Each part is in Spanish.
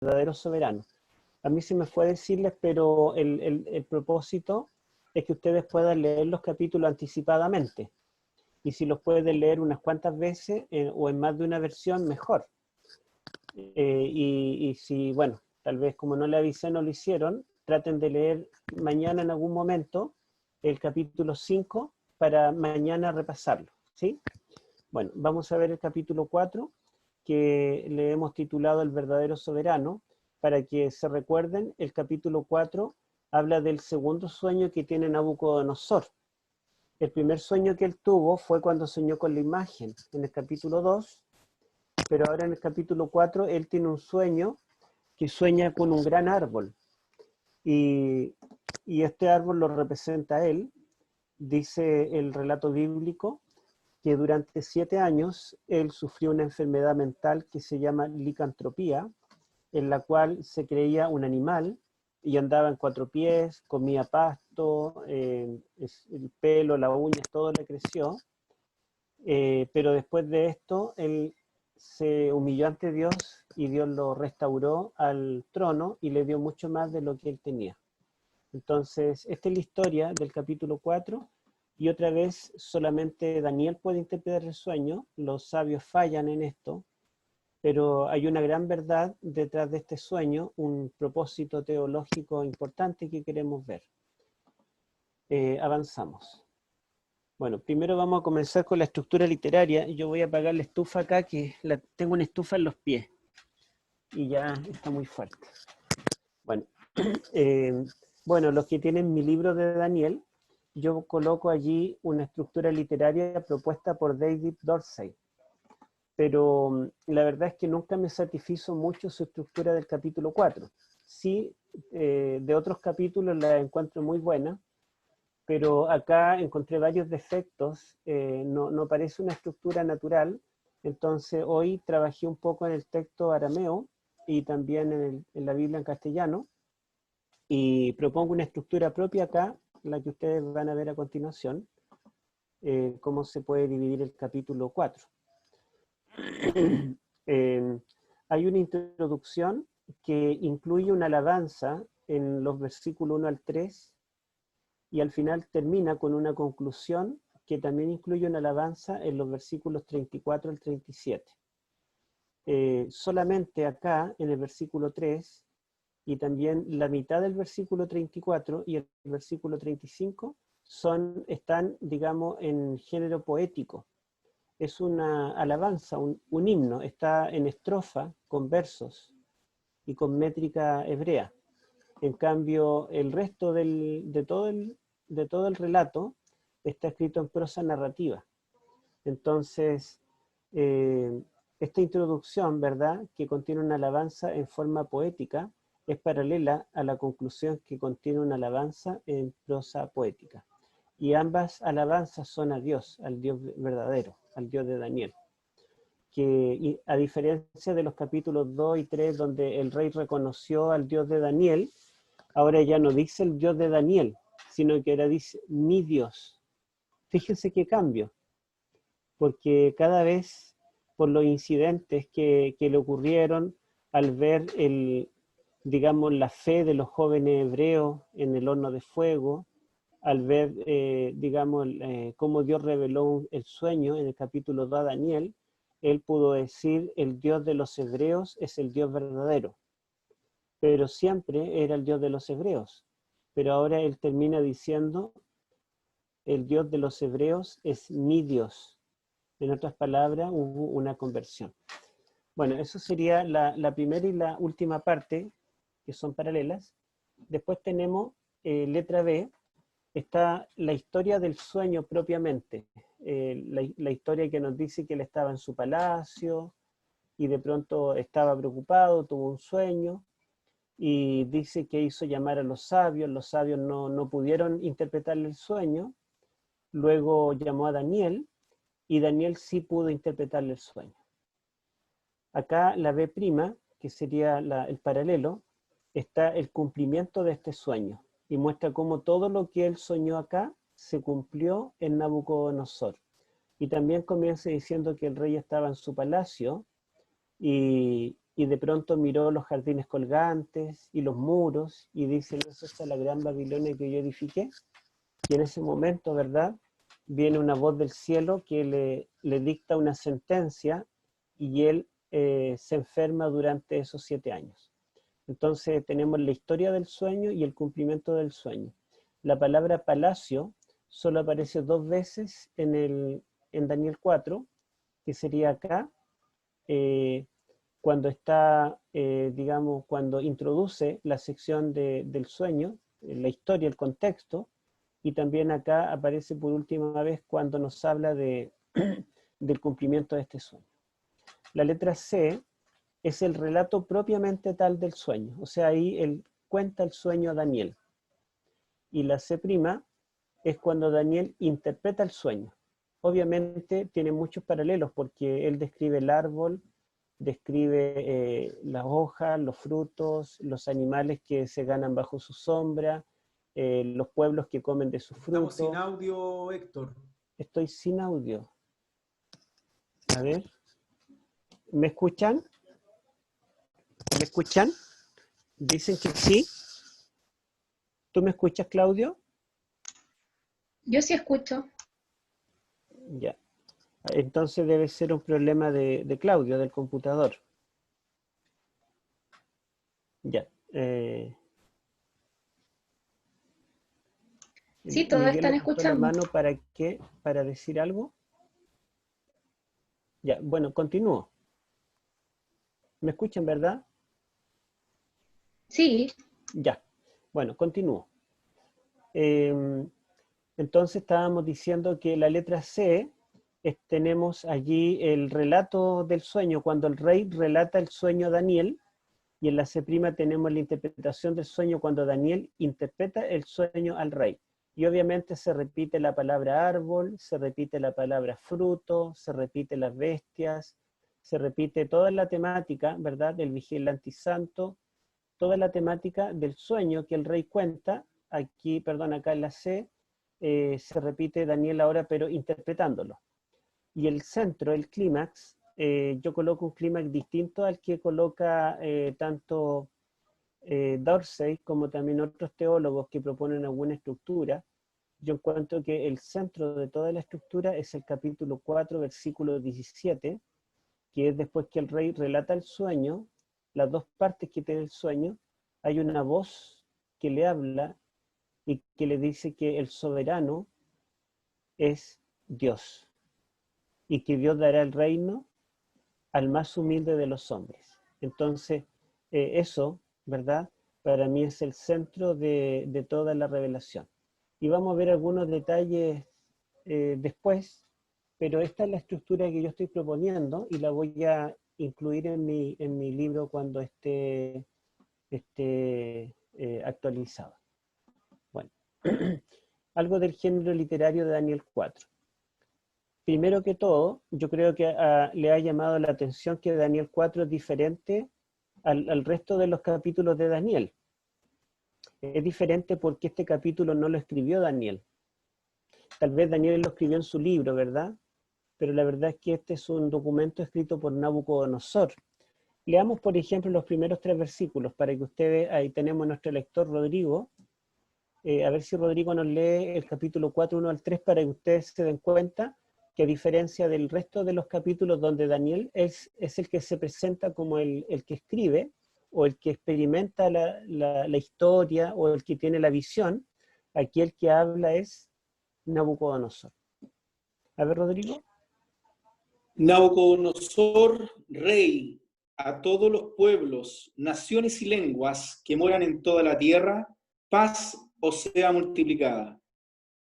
verdadero soberano. A mí se me fue decirles, pero el propósito es que ustedes puedan leer los capítulos anticipadamente. Y si los pueden leer unas cuantas veces o en más de una versión, mejor. Y si, bueno, tal vez como no le avisé, no lo hicieron, traten de leer mañana en algún momento el capítulo 5 para mañana repasarlo, ¿sí? Bueno, vamos a ver el capítulo 4, que le hemos titulado El verdadero soberano. Para que se recuerden, el capítulo 4 habla del segundo sueño que tiene Nabucodonosor. El primer sueño que él tuvo fue cuando soñó con la imagen, en el capítulo 2, pero ahora en el capítulo 4 él tiene un sueño que sueña con un gran árbol. Y este árbol lo representa a él. Dice el relato bíblico que durante 7 años él sufrió una enfermedad mental que se llama licantropía, en la cual se creía un animal y andaba en 4 pies, comía pasto, el pelo, las uñas, todo le creció. Pero después de esto, él se humilló ante Dios y Dios lo restauró al trono y le dio mucho más de lo que él tenía. Entonces, esta es la historia del capítulo 4, y otra vez solamente Daniel puede interpretar el sueño, los sabios fallan en esto, pero hay una gran verdad detrás de este sueño, un propósito teológico importante que queremos ver. Avanzamos. Bueno, primero vamos a comenzar con la estructura literaria. Yo voy a apagar la estufa acá, que tengo una estufa en los pies y ya está muy fuerte. Bueno, bueno, los que tienen mi libro de Daniel, yo coloco allí una estructura literaria propuesta por David Dorsey, pero la verdad es que nunca me satisfizo mucho su estructura del capítulo 4. Sí, de otros capítulos la encuentro muy buena, pero acá encontré varios defectos, no parece una estructura natural. Entonces hoy trabajé un poco en el texto arameo y también en la Biblia en castellano, y propongo una estructura propia acá, la que ustedes van a ver a continuación, cómo se puede dividir el capítulo 4. Hay una introducción que incluye una alabanza en los versículos 1 al 3, y al final termina con una conclusión que también incluye una alabanza en los versículos 34 al 37. Solamente acá, en el versículo 3, y también la mitad del versículo 34 y el versículo 35 están, digamos, en género poético. Es una alabanza, un himno, está en estrofa, con versos y con métrica hebrea. En cambio, el resto de todo el relato está escrito en prosa narrativa. Entonces, esta introducción, ¿verdad?, que contiene una alabanza en forma poética, es paralela a la conclusión que contiene una alabanza en prosa poética. Y ambas alabanzas son a Dios, al Dios verdadero, al Dios de Daniel. Que a diferencia de los capítulos 2 y 3, donde el rey reconoció al Dios de Daniel, ahora ya no dice el Dios de Daniel, sino que ahora dice mi Dios. Fíjense qué cambio, porque cada vez por los incidentes que le ocurrieron al ver digamos, la fe de los jóvenes hebreos en el horno de fuego, al ver, digamos, cómo Dios reveló el sueño en el capítulo 2 a Daniel, él pudo decir, el Dios de los hebreos es el Dios verdadero, pero siempre era el Dios de los hebreos. Pero ahora él termina diciendo, el Dios de los hebreos es mi Dios. En otras palabras, hubo una conversión. Bueno, eso sería la primera y la última parte, que son paralelas. Después tenemos letra B, está la historia del sueño propiamente. La historia que nos dice que él estaba en su palacio y de pronto estaba preocupado, tuvo un sueño, y dice que hizo llamar a los sabios no pudieron interpretarle el sueño, luego llamó a Daniel, y Daniel sí pudo interpretarle el sueño. Acá la B', que sería el paralelo, está el cumplimiento de este sueño, y muestra cómo todo lo que él soñó acá se cumplió en Nabucodonosor. Y también comienza diciendo que el rey estaba en su palacio, y y de pronto miró los jardines colgantes y los muros y dice, ¿no es esta la gran Babilonia que yo edifiqué? Y en ese momento, ¿verdad?, viene una voz del cielo que le dicta una sentencia y él se enferma durante esos 7 años. Entonces tenemos la historia del sueño y el cumplimiento del sueño. La palabra palacio solo aparece 2 veces en Daniel 4, que sería acá, cuando está, digamos, cuando introduce la sección del sueño, la historia, el contexto, y también acá aparece por última vez cuando nos habla del cumplimiento de este sueño. La letra C es el relato propiamente tal del sueño, o sea, ahí él cuenta el sueño a Daniel. Y la C' es cuando Daniel interpreta el sueño. Obviamente tiene muchos paralelos porque él describe el árbol, describe las hojas, los frutos, los animales que se ganan bajo su sombra, los pueblos que comen de su fruto. Estamos sin audio, Héctor. Estoy sin audio. A ver. ¿Me escuchan? ¿Me escuchan? Dicen que sí. ¿Tú me escuchas, Claudio? Yo sí escucho. Ya. Entonces debe ser un problema de Claudio, del computador. Ya. Sí, todos Miguel están levantó la escuchando. mano ¿para qué? ¿Para decir algo? Ya, bueno, continúo. ¿Me escuchan, verdad? Sí, Ya. Bueno, continúo. Entonces estábamos diciendo que la letra C, tenemos allí el relato del sueño, cuando el rey relata el sueño a Daniel, y en la C' tenemos la interpretación del sueño cuando Daniel interpreta el sueño al rey. Y obviamente se repite la palabra árbol, se repite la palabra fruto, se repite las bestias, se repite toda la temática, ¿verdad?, del vigilante santo, toda la temática del sueño que el rey cuenta. Aquí, perdón, acá en la C, se repite Daniel ahora, pero interpretándolo. Y el centro, el clímax, yo coloco un clímax distinto al que coloca tanto Dorsey como también otros teólogos que proponen alguna estructura. Yo encuentro que el centro de toda la estructura es el capítulo 4, versículo 17, que es después que el rey relata el sueño, las 2 partes que tiene el sueño, hay una voz que le habla y que le dice que el soberano es Dios y que Dios dará el reino al más humilde de los hombres. Entonces, eso, ¿verdad?, para mí es el centro de toda la revelación. Y vamos a ver algunos detalles después, pero esta es la estructura que yo estoy proponiendo y la voy a incluir en mi libro cuando esté actualizado. Bueno, algo del género literario de Daniel 4. Primero que todo, yo creo que le ha llamado la atención que Daniel 4 es diferente al resto de los capítulos de Daniel. Es diferente porque este capítulo no lo escribió Daniel. Tal vez Daniel lo escribió en su libro, ¿verdad? Pero la verdad es que este es un documento escrito por Nabucodonosor. Leamos, por ejemplo, los primeros 3 versículos para que ustedes, ahí tenemos a nuestro lector Rodrigo. A ver si Rodrigo nos lee el capítulo 4, 1 al 3, para que ustedes se den cuenta que a diferencia del resto de los capítulos donde Daniel es el que se presenta como el que escribe, o el que experimenta la historia, o el que tiene la visión, aquí el que habla es Nabucodonosor. A ver, Rodrigo. Nabucodonosor, rey, a todos los pueblos, naciones y lenguas que moran en toda la tierra, paz os sea multiplicada.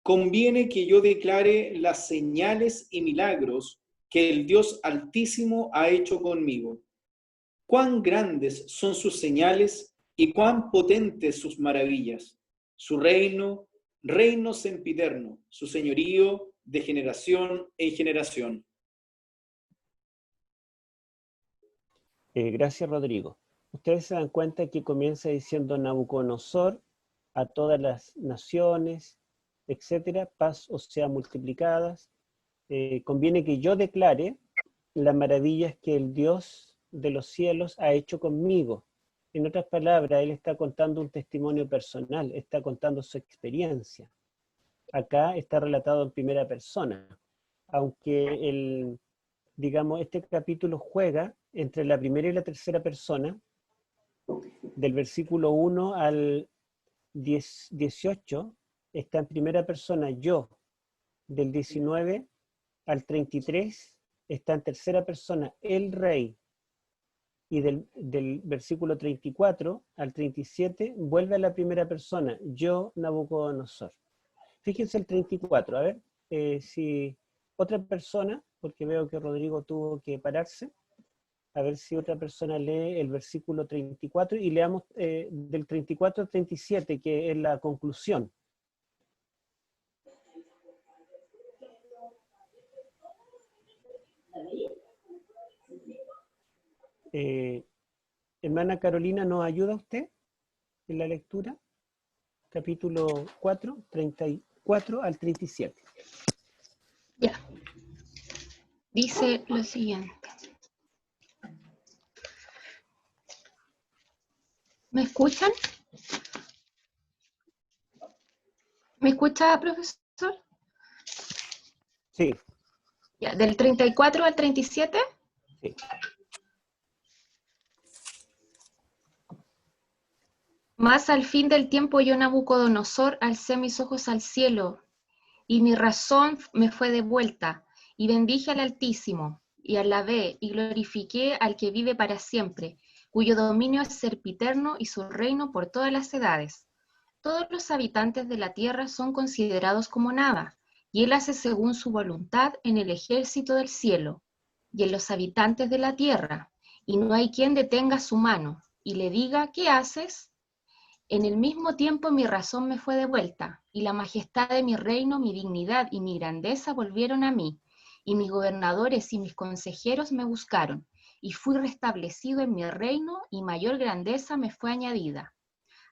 Conviene que yo declare las señales y milagros que el Dios Altísimo ha hecho conmigo. Cuán grandes son sus señales y cuán potentes sus maravillas. Su reino, reino sempiterno, su señorío de generación en generación. Gracias, Rodrigo. Ustedes se dan cuenta que comienza diciendo Nabucodonosor a todas las naciones, etcétera, paz os sea multiplicadas. Conviene que yo declare las maravillas que el Dios de los cielos ha hecho conmigo. En otras palabras, él está contando un testimonio personal, está contando su experiencia. Acá está relatado en primera persona, aunque digamos, este capítulo juega entre la primera y la tercera persona, del versículo 1 al 18, está en primera persona yo, del 19 al 33 está en tercera persona el rey, y del versículo 34 al 37 vuelve a la primera persona, yo, Nabucodonosor. Fíjense el 34, a ver si otra persona, porque veo que Rodrigo tuvo que pararse, a ver si otra persona lee el versículo 34 y leamos del 34 al 37, que es la conclusión. Hermana Carolina, ¿nos ayuda usted en la lectura? Capítulo 4, 34 al 37. Ya. Dice lo siguiente. ¿Me escuchan? ¿Me escucha, profesor? Sí. Ya, del 34 al 37. Sí. Mas al fin del tiempo yo, Nabucodonosor, alcé mis ojos al cielo, y mi razón me fue devuelta, y bendije al Altísimo, y alabé y glorifiqué al que vive para siempre, cuyo dominio es sempiterno y su reino por todas las edades. Todos los habitantes de la tierra son considerados como nada, y él hace según su voluntad en el ejército del cielo, y en los habitantes de la tierra, y no hay quien detenga su mano, y le diga, ¿qué haces? En el mismo tiempo mi razón me fue devuelta, y la majestad de mi reino, mi dignidad y mi grandeza volvieron a mí, y mis gobernadores y mis consejeros me buscaron, y fui restablecido en mi reino, y mayor grandeza me fue añadida.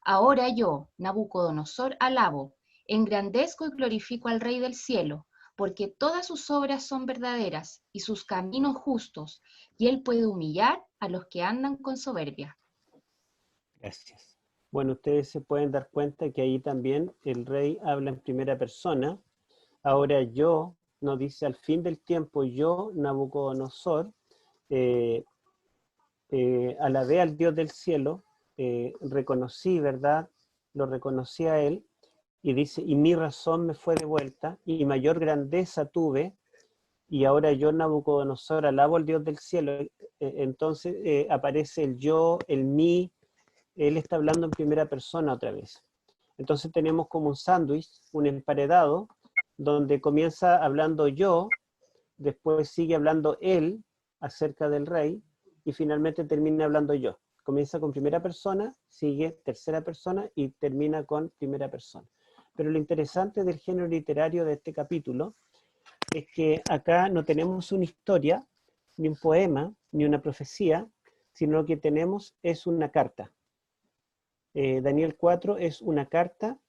Ahora yo, Nabucodonosor, alabo, engrandezco y glorifico al Rey del cielo, porque todas sus obras son verdaderas, y sus caminos justos, y él puede humillar a los que andan con soberbia. Gracias. Bueno, ustedes se pueden dar cuenta que ahí también el rey habla en primera persona. Ahora yo, nos dice al fin del tiempo, yo, Nabucodonosor, alabé al Dios del cielo, reconocí, ¿verdad? Lo reconocí a él, y dice, y mi razón me fue devuelta, y mayor grandeza tuve, y ahora yo, Nabucodonosor, alabo al Dios del cielo. Entonces aparece el yo, el mí, él está hablando en primera persona otra vez. Entonces tenemos como un sándwich, un emparedado, donde comienza hablando yo, después sigue hablando él acerca del rey, y finalmente termina hablando yo. Comienza con primera persona, sigue tercera persona y termina con primera persona. Pero lo interesante del género literario de este capítulo es que acá no tenemos una historia, ni un poema, ni una profecía, sino que tenemos es una carta. Daniel 4 es una carta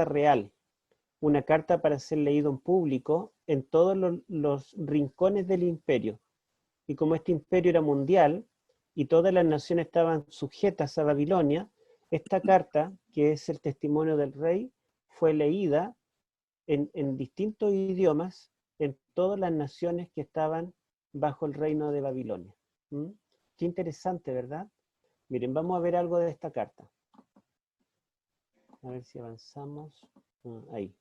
real, una carta para ser leído en público en todos los rincones del imperio. Y como este imperio era mundial y todas las naciones estaban sujetas a Babilonia, esta carta, que es el testimonio del rey, fue leída en distintos idiomas en todas las naciones que estaban bajo el reino de Babilonia. ¿Mm? Qué interesante, ¿verdad? Miren, vamos a ver algo de esta carta. A ver si avanzamos. Ahí.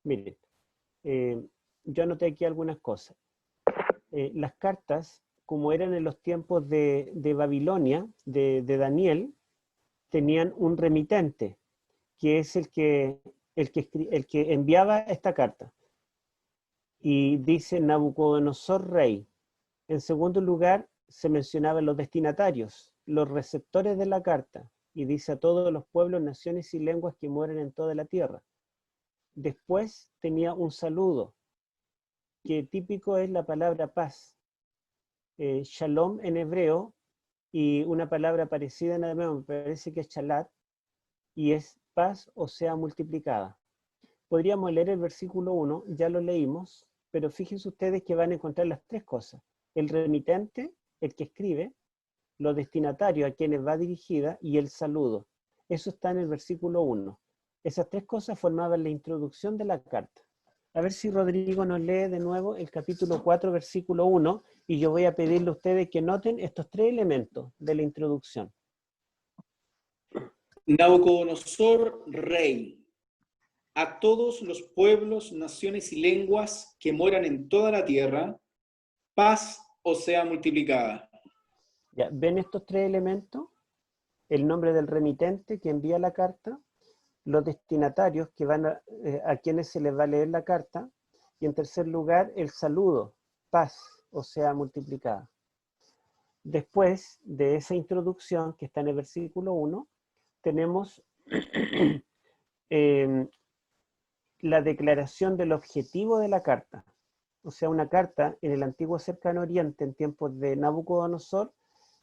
Miren, yo anoté aquí algunas cosas. Las cartas, como eran en los tiempos de Babilonia, de Daniel, tenían un remitente, que es el que enviaba esta carta. Y dice Nabucodonosor rey. En segundo lugar, se mencionaban los destinatarios, los receptores de la carta, y dice a todos los pueblos, naciones y lenguas que mueren en toda la tierra. Después tenía un saludo, que típico es la palabra paz. Shalom en hebreo, y una palabra parecida en arameo, me parece que es shalat, y es paz o sea multiplicada. Podríamos leer el versículo 1, ya lo leímos, pero fíjense ustedes que van a encontrar las tres cosas. El remitente, el que escribe, los destinatarios a quienes va dirigida y el saludo. Eso está en el versículo 1. Esas tres cosas formaban la introducción de la carta. A ver si Rodrigo nos lee de nuevo el capítulo 4, versículo 1, y yo voy a pedirle a ustedes que noten estos tres elementos de la introducción. Nabucodonosor, rey, a todos los pueblos, naciones y lenguas que moran en toda la tierra, paz os sea multiplicada. Ya, ¿ven estos tres elementos? El nombre del remitente que envía la carta, los destinatarios que van a quienes se les va a leer la carta, y en tercer lugar el saludo, paz, o sea, multiplicada. Después de esa introducción que está en el versículo 1, tenemos la declaración del objetivo de la carta. O sea, una carta en el antiguo Cercano Oriente, en tiempos de Nabucodonosor,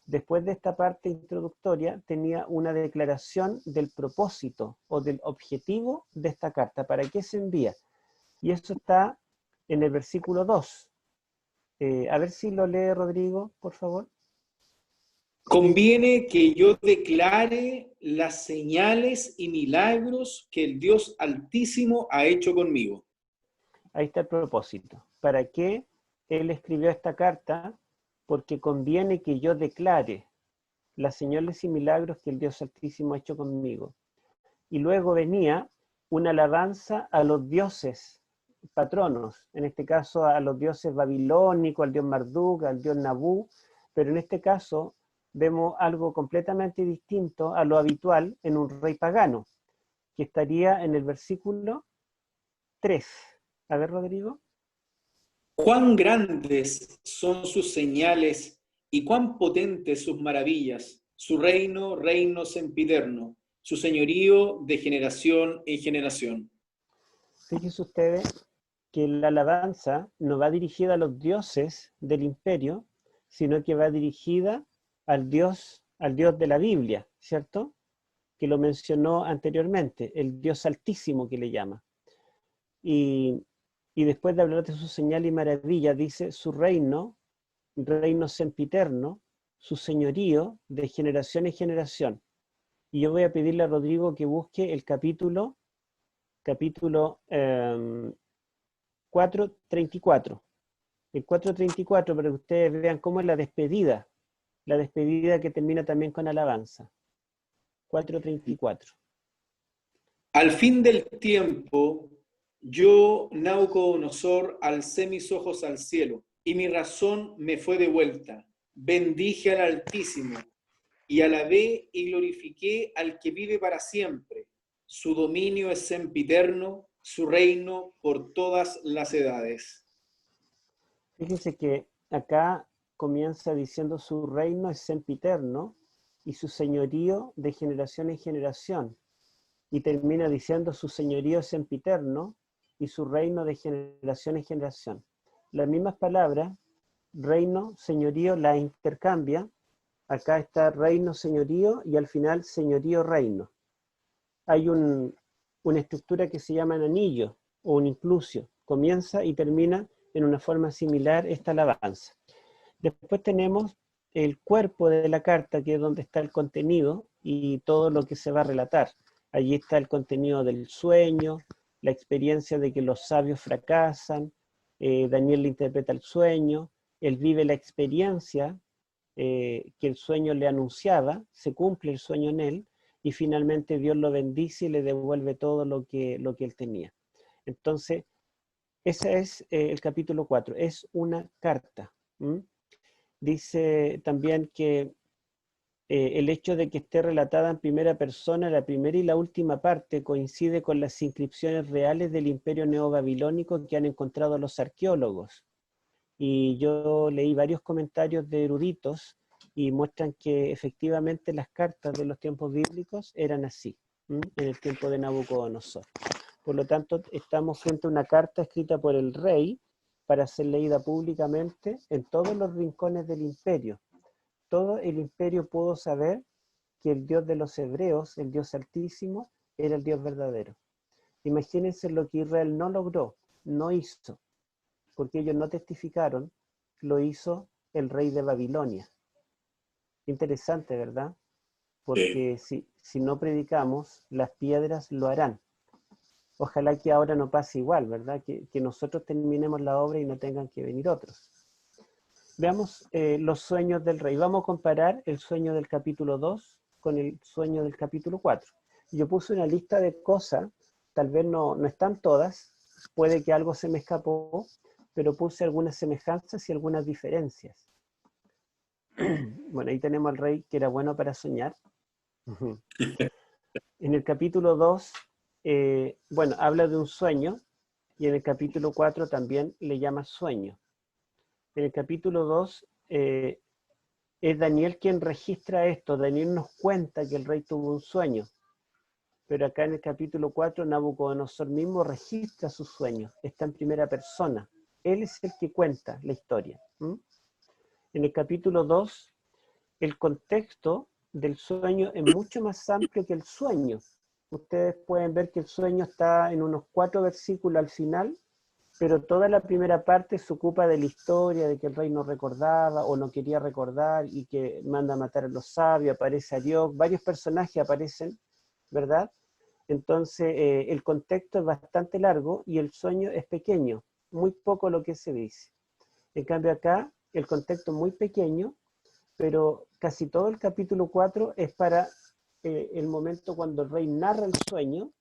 después de esta parte introductoria, tenía una declaración del propósito o del objetivo de esta carta. ¿Para qué se envía? Y eso está en el versículo 2. A ver si lo lee Rodrigo, por favor. Conviene que yo declare las señales y milagros que el Dios Altísimo ha hecho conmigo. Ahí está el propósito. ¿Para qué él escribió esta carta? Porque conviene que yo declare las señales y milagros que el Dios Altísimo ha hecho conmigo. Y luego venía una alabanza a los dioses patronos, en este caso a los dioses babilónicos, al dios Marduk, al dios Nabú, pero en este caso vemos algo completamente distinto a lo habitual en un rey pagano, que estaría en el versículo 3. A ver, Rodrigo. Cuán grandes son sus señales y cuán potentes sus maravillas, su reino, reino sempiterno, su señorío de generación en generación. Fíjense ustedes que la alabanza no va dirigida a los dioses del imperio, sino que va dirigida al Dios de la Biblia, ¿cierto? Que lo mencionó anteriormente, el Dios Altísimo que le llama. Y después de hablar de su señal y maravilla, dice su reino, reino sempiterno, su señorío de generación en generación. Y yo voy a pedirle a Rodrigo que busque el capítulo 4:34. El 4:34, para que ustedes vean cómo es la despedida que termina también con alabanza. 4:34. Al fin del tiempo, yo, Nabucodonosor, alcé mis ojos al cielo, y mi razón me fue de vuelta. Bendije al Altísimo, y alabé y glorifiqué al que vive para siempre. Su dominio es sempiterno, su reino por todas las edades. Fíjense que acá comienza diciendo su reino es sempiterno y su señorío de generación en generación. Y termina diciendo su señorío es sempiterno y su reino de generación en generación. Las mismas palabras, reino, señorío, la intercambia. Acá está reino, señorío y al final señorío, reino. Hay una estructura que se llama un anillo o un inclusio. Comienza y termina en una forma similar esta alabanza. Después tenemos el cuerpo de la carta, que es donde está el contenido y todo lo que se va a relatar. Allí está el contenido del sueño, la experiencia de que los sabios fracasan, Daniel le interpreta el sueño, él vive la experiencia que el sueño le anunciaba, se cumple el sueño en él, y finalmente Dios lo bendice y le devuelve todo lo que él tenía. Entonces, ese es el capítulo 4, es una carta. Dice también que el hecho de que esté relatada en primera persona, la primera y la última parte, coincide con las inscripciones reales del imperio neobabilónico que han encontrado los arqueólogos. Y yo leí varios comentarios de eruditos y muestran que efectivamente las cartas de los tiempos bíblicos eran así, en el tiempo de Nabucodonosor. Por lo tanto, estamos frente a una carta escrita por el rey para ser leída públicamente en todos los rincones del imperio. Todo el imperio pudo saber que el Dios de los hebreos, el Dios Altísimo, era el Dios verdadero. Imagínense lo que Israel no logró, no hizo, porque ellos no testificaron, lo hizo el rey de Babilonia. Interesante, ¿verdad? Porque si no predicamos, las piedras lo harán. Ojalá que ahora no pase igual, ¿verdad? Que nosotros terminemos la obra y no tengan que venir otros. Veamos los sueños del rey. Vamos a comparar el sueño del capítulo 2 con el sueño del capítulo 4. Yo puse una lista de cosas, tal vez no están todas, puede que algo se me escapó, pero puse algunas semejanzas y algunas diferencias. Bueno, ahí tenemos al rey que era bueno para soñar. En el capítulo 2, bueno, habla de un sueño, y en el capítulo 4 también le llama sueño. En el capítulo 2 es Daniel quien registra esto. Daniel nos cuenta que el rey tuvo un sueño. Pero acá en el capítulo 4, Nabucodonosor mismo registra su sueño. Está en primera persona. Él es el que cuenta la historia. En el capítulo 2, el contexto del sueño es mucho más amplio que el sueño. Ustedes pueden ver que el sueño está en unos 4 versículos al final, pero toda la primera parte se ocupa de la historia, de que el rey no recordaba o no quería recordar y que manda a matar a los sabios, aparece Ariok, varios personajes aparecen, ¿verdad? Entonces el contexto es bastante largo y el sueño es pequeño, muy poco lo que se dice. En cambio acá el contexto es muy pequeño, pero casi todo el capítulo 4 es para el momento cuando el rey narra el sueño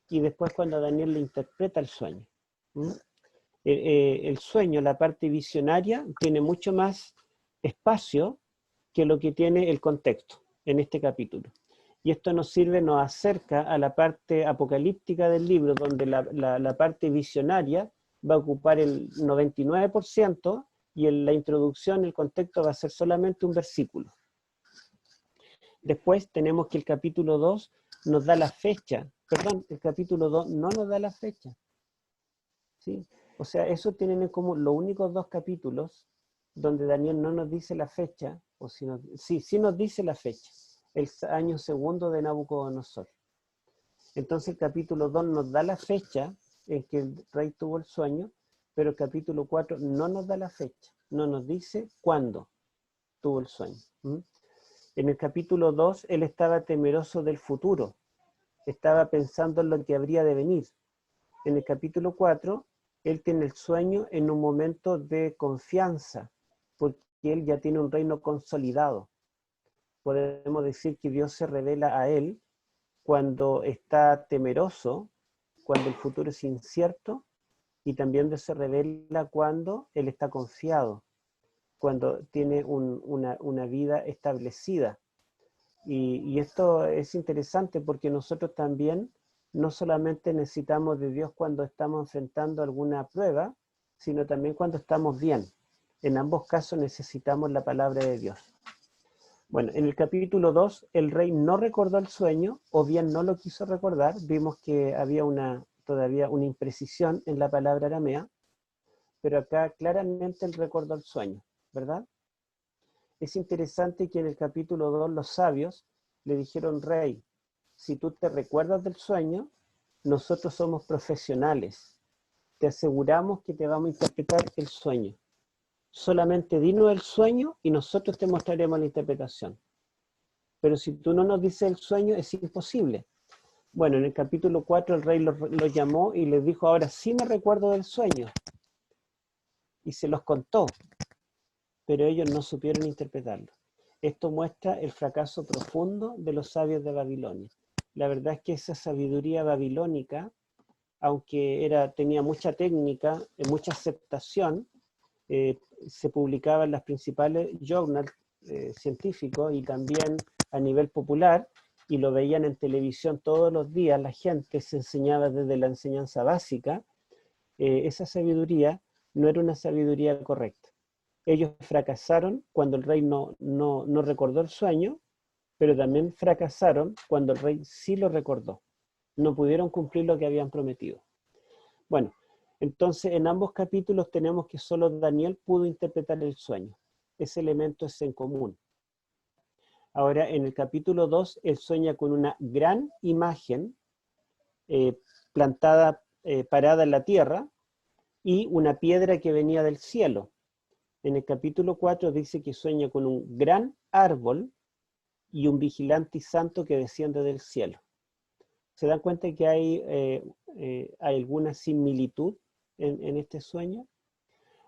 y después cuando Daniel le interpreta el sueño. El sueño, la parte visionaria, tiene mucho más espacio que lo que tiene el contexto en este capítulo. Y esto nos sirve, nos acerca a la parte apocalíptica del libro, donde la parte visionaria va a ocupar el 99% y en la introducción, el contexto va a ser solamente un versículo. Después tenemos que el capítulo 2 nos da la fecha. Perdón, el capítulo 2 no nos da la fecha. ¿Sí? O sea, eso tienen en común los únicos 2 capítulos donde Daniel no nos dice la fecha, o sí nos dice la fecha, el año segundo de Nabucodonosor. Entonces el capítulo 2 nos da la fecha en que el rey tuvo el sueño, pero el capítulo 4 no nos da la fecha, no nos dice cuándo tuvo el sueño. En el capítulo 2 él estaba temeroso del futuro, estaba pensando en lo que habría de venir. En el capítulo 4 él tiene el sueño en un momento de confianza, porque él ya tiene un reino consolidado. Podemos decir que Dios se revela a él cuando está temeroso, cuando el futuro es incierto, y también Dios se revela cuando él está confiado, cuando tiene una vida establecida. Y esto es interesante porque nosotros también no solamente necesitamos de Dios cuando estamos enfrentando alguna prueba, sino también cuando estamos bien. En ambos casos necesitamos la palabra de Dios. Bueno, en el capítulo 2, el rey no recordó el sueño, o bien no lo quiso recordar. Vimos que había todavía una imprecisión en la palabra aramea, pero acá claramente él recordó el sueño, ¿verdad? Es interesante que en el capítulo 2 los sabios le dijeron, rey, si tú te recuerdas del sueño, nosotros somos profesionales. Te aseguramos que te vamos a interpretar el sueño. Solamente dinos el sueño y nosotros te mostraremos la interpretación. Pero si tú no nos dices el sueño, es imposible. Bueno, en el capítulo 4 el rey los llamó y les dijo, ahora sí me recuerdo del sueño. Y se los contó, pero ellos no supieron interpretarlo. Esto muestra el fracaso profundo de los sabios de Babilonia. La verdad es que esa sabiduría babilónica, aunque tenía mucha técnica, mucha aceptación, se publicaba en las principales journals científicos y también a nivel popular, y lo veían en televisión todos los días, la gente se enseñaba desde la enseñanza básica, esa sabiduría no era una sabiduría correcta. Ellos fracasaron cuando el rey no recordó el sueño, pero también fracasaron cuando el rey sí lo recordó. No pudieron cumplir lo que habían prometido. Bueno, entonces en ambos capítulos tenemos que solo Daniel pudo interpretar el sueño. Ese elemento es en común. Ahora, en el capítulo 2, él sueña con una gran imagen parada en la tierra, y una piedra que venía del cielo. En el capítulo 4 dice que sueña con un gran árbol y un vigilante y santo que desciende del cielo. ¿Se dan cuenta que hay alguna similitud en este sueño?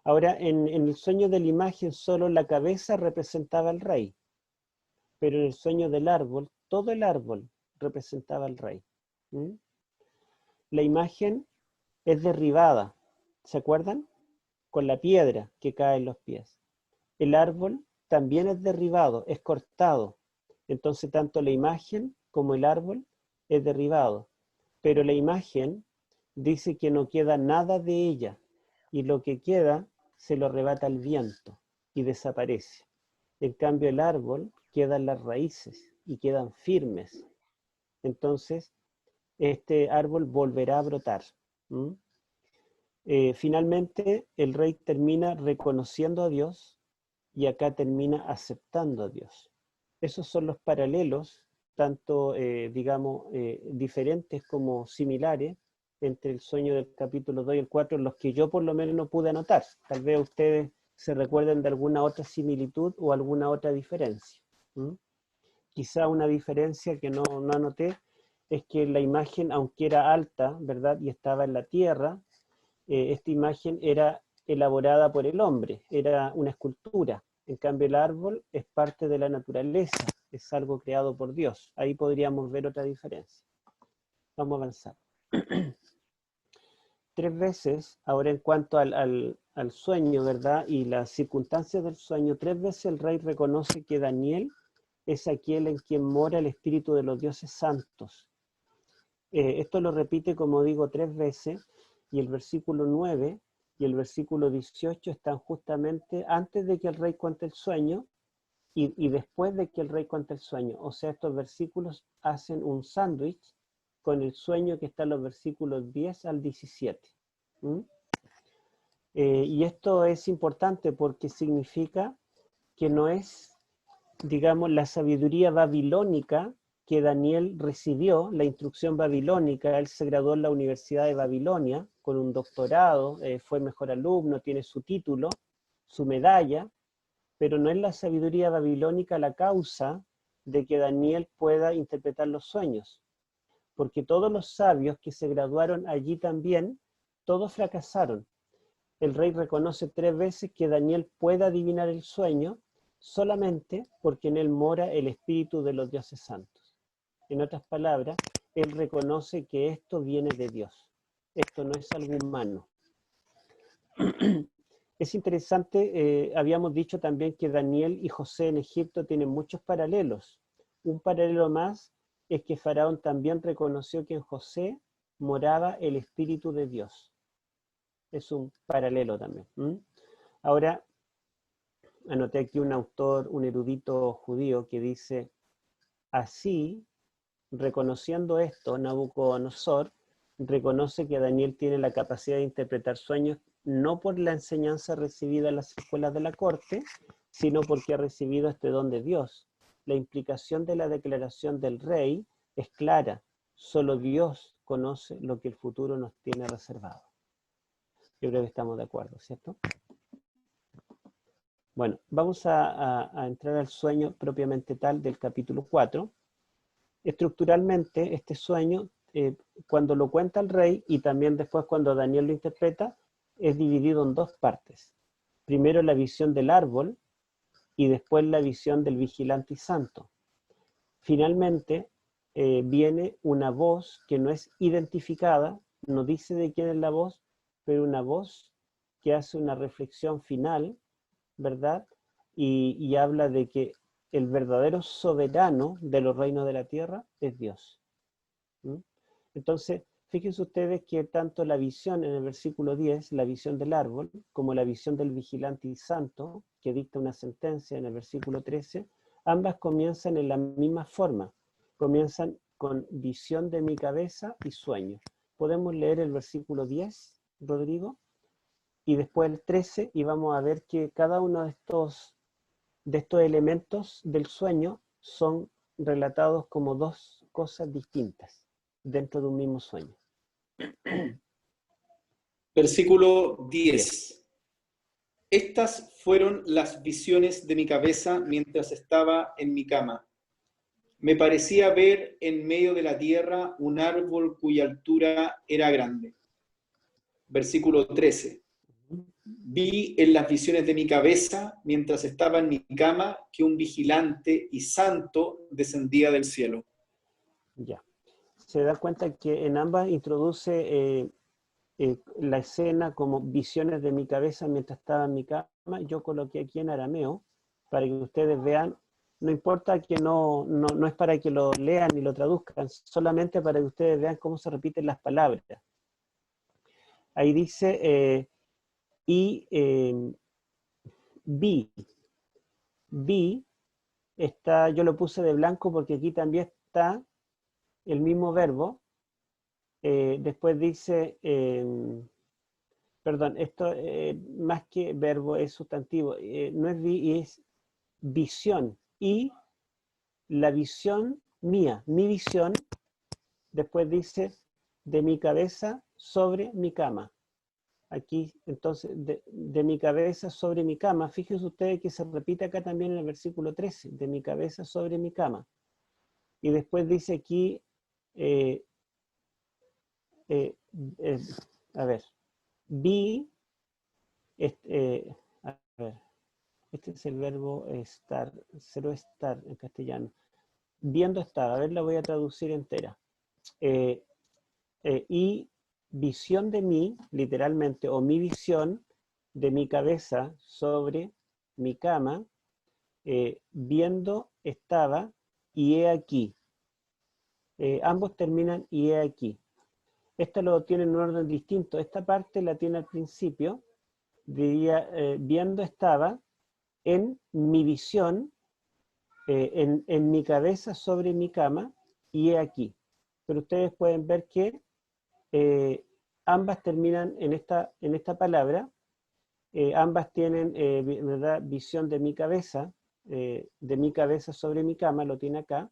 Ahora, en el sueño de la imagen solo la cabeza representaba al rey, pero en el sueño del árbol, todo el árbol representaba al rey. ¿Mm? La imagen es derribada, ¿se acuerdan? Con la piedra que cae en los pies. El árbol también es derribado, es cortado. Entonces, tanto la imagen como el árbol es derribado. Pero la imagen dice que no queda nada de ella, y lo que queda se lo arrebata el viento y desaparece. En cambio, el árbol quedan las raíces y quedan firmes. Entonces, este árbol volverá a brotar. ¿Mm? Finalmente, el rey termina reconociendo a Dios y acá termina aceptando a Dios. Esos son los paralelos, tanto, diferentes como similares, entre el sueño del capítulo 2 y el 4, los que yo por lo menos no pude anotar. Tal vez ustedes se recuerden de alguna otra similitud o alguna otra diferencia. ¿Mm? Quizá una diferencia que no anoté es que la imagen, aunque era alta, ¿verdad? Y estaba en la tierra, esta imagen era elaborada por el hombre, era una escultura. En cambio, el árbol es parte de la naturaleza, es algo creado por Dios. Ahí podríamos ver otra diferencia. Vamos a avanzar. 3 veces, ahora en cuanto al sueño, ¿verdad? Y las circunstancias del sueño, 3 veces el rey reconoce que Daniel es aquel en quien mora el espíritu de los dioses santos. Esto lo repite, como digo, 3 veces, y el versículo 9 y el versículo 18 están justamente antes de que el rey cuente el sueño y después de que el rey cuente el sueño. O sea, estos versículos hacen un sándwich con el sueño que está en los versículos 10 al 17. ¿Mm? Y esto es importante porque significa que no es, digamos, la sabiduría babilónica que Daniel recibió, la instrucción babilónica. Él se graduó en la Universidad de Babilonia con un doctorado, fue mejor alumno, tiene su título, su medalla, pero no es la sabiduría babilónica la causa de que Daniel pueda interpretar los sueños, porque todos los sabios que se graduaron allí también, todos fracasaron. El rey reconoce 3 veces que Daniel puede adivinar el sueño solamente porque en él mora el espíritu de los dioses santos. En otras palabras, él reconoce que esto viene de Dios. Esto no es algo humano. Es interesante, habíamos dicho también que Daniel y José en Egipto tienen muchos paralelos. Un paralelo más es que Faraón también reconoció que en José moraba el espíritu de Dios. Es un paralelo también. Ahora, anoté aquí un autor, un erudito judío que dice, así, reconociendo esto, Nabucodonosor reconoce que Daniel tiene la capacidad de interpretar sueños no por la enseñanza recibida en las escuelas de la corte, sino porque ha recibido este don de Dios. La implicación de la declaración del rey es clara. Solo Dios conoce lo que el futuro nos tiene reservado. Yo creo que estamos de acuerdo, ¿cierto? Bueno, vamos a entrar al sueño propiamente tal del capítulo 4. Estructuralmente, este sueño, cuando lo cuenta el rey y también después cuando Daniel lo interpreta, es dividido en 2 partes. Primero la visión del árbol y después la visión del vigilante y santo. Finalmente, viene una voz que no es identificada, no dice de quién es la voz, pero una voz que hace una reflexión final, ¿verdad? Y habla de que el verdadero soberano de los reinos de la tierra es Dios. ¿Mm? Entonces, fíjense ustedes que tanto la visión en el versículo 10, la visión del árbol, como la visión del vigilante y santo, que dicta una sentencia en el versículo 13, ambas comienzan en la misma forma. Comienzan con visión de mi cabeza y sueño. ¿Podemos leer el versículo 10, Rodrigo? Y después el 13, y vamos a ver que cada uno de estos elementos del sueño son relatados como 2 cosas distintas dentro de un mismo sueño. Versículo 10. Estas fueron las visiones de mi cabeza mientras estaba en mi cama. Me parecía ver en medio de la tierra un árbol cuya altura era grande. Versículo 13. Vi en las visiones de mi cabeza, mientras estaba en mi cama, que un vigilante y santo descendía del cielo. Ya. Se da cuenta que en ambas introduce la escena como visiones de mi cabeza mientras estaba en mi cama. Yo coloqué aquí en arameo para que ustedes vean. No importa que no es para que lo lean ni lo traduzcan, solamente para que ustedes vean cómo se repiten las palabras. Ahí dice, vi, está, yo lo puse de blanco porque aquí también está el mismo verbo. Después dice, perdón, esto más que verbo es sustantivo, no es vi, es visión. Y la visión mía, mi visión, después dice de mi cabeza sobre mi cama. Aquí, entonces, de mi cabeza sobre mi cama. Fíjense ustedes que se repite acá también en el versículo 13, de mi cabeza sobre mi cama. Y después dice aquí, a ver, vi, a ver, este es el verbo estar, cero estar en castellano. Viendo estar, a ver, la voy a traducir entera. Y visión de mí, literalmente, o mi visión de mi cabeza sobre mi cama, viendo estaba y he aquí. Ambos terminan y he aquí. Esto lo tiene en un orden distinto. Esta parte la tiene al principio, diría, viendo estaba en mi visión, en mi cabeza sobre mi cama y he aquí. Pero ustedes pueden ver que ambas terminan en esta palabra, ambas tienen ¿verdad? Visión de mi cabeza sobre mi cama, lo tiene acá,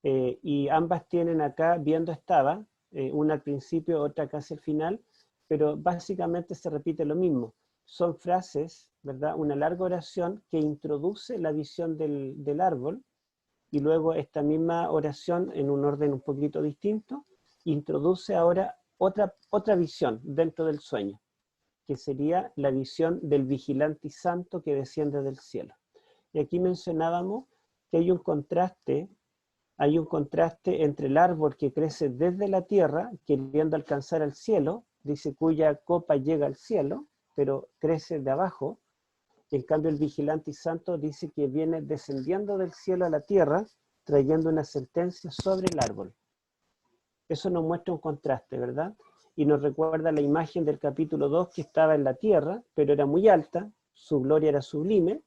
y ambas tienen acá viendo estaba, una al principio, otra casi al final, pero básicamente se repite lo mismo. Son frases, ¿verdad? Una larga oración que introduce la visión del árbol, y luego esta misma oración, en un orden un poquito distinto, introduce ahora otra visión dentro del sueño, que sería la visión del vigilante y santo que desciende del cielo. Y aquí mencionábamos que hay un contraste entre el árbol que crece desde la tierra, queriendo alcanzar al cielo, dice cuya copa llega al cielo, pero crece de abajo. En cambio, el vigilante y santo dice que viene descendiendo del cielo a la tierra, trayendo una sentencia sobre el árbol. Eso nos muestra un contraste, ¿verdad? Y nos recuerda la imagen del capítulo 2 que estaba en la tierra, pero era muy alta, su gloria era sublime,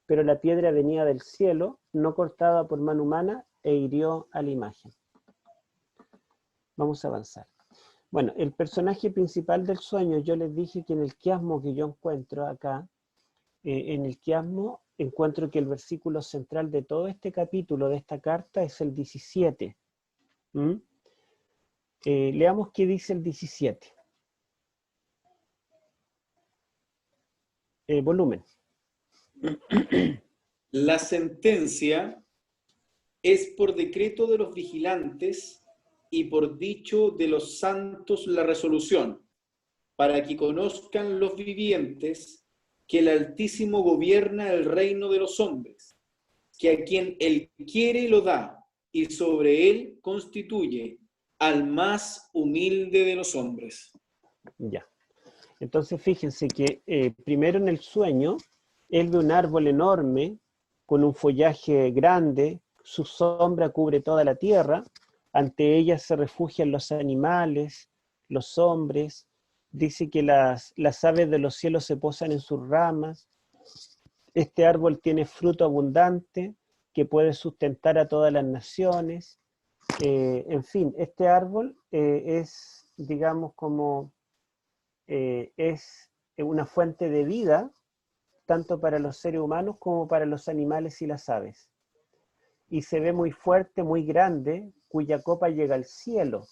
pero la piedra venía del cielo, no cortada por mano humana, e hirió a la imagen. Vamos a avanzar. Bueno, el personaje principal del sueño, yo les dije que en el quiasmo que yo encuentro acá, en el quiasmo encuentro que el versículo central de todo este capítulo, de esta carta, es el 17. Leamos qué dice el 17. Volumen. La sentencia es por decreto de los vigilantes y por dicho de los santos la resolución, para que conozcan los vivientes que el Altísimo gobierna el reino de los hombres, que a quien él quiere lo da, y sobre él constituye al más humilde de los hombres. Ya. Entonces fíjense que primero en el sueño, él ve un árbol enorme, con un follaje grande, su sombra cubre toda la tierra, ante ella se refugian los animales, los hombres, dice que las aves de los cielos se posan en sus ramas, este árbol tiene fruto abundante, que puede sustentar a todas las naciones, en fin, este árbol es, digamos, como es una fuente de vida, tanto para los seres humanos como para los animales y las aves. Y se ve muy fuerte, muy grande, cuya copa llega al cielo.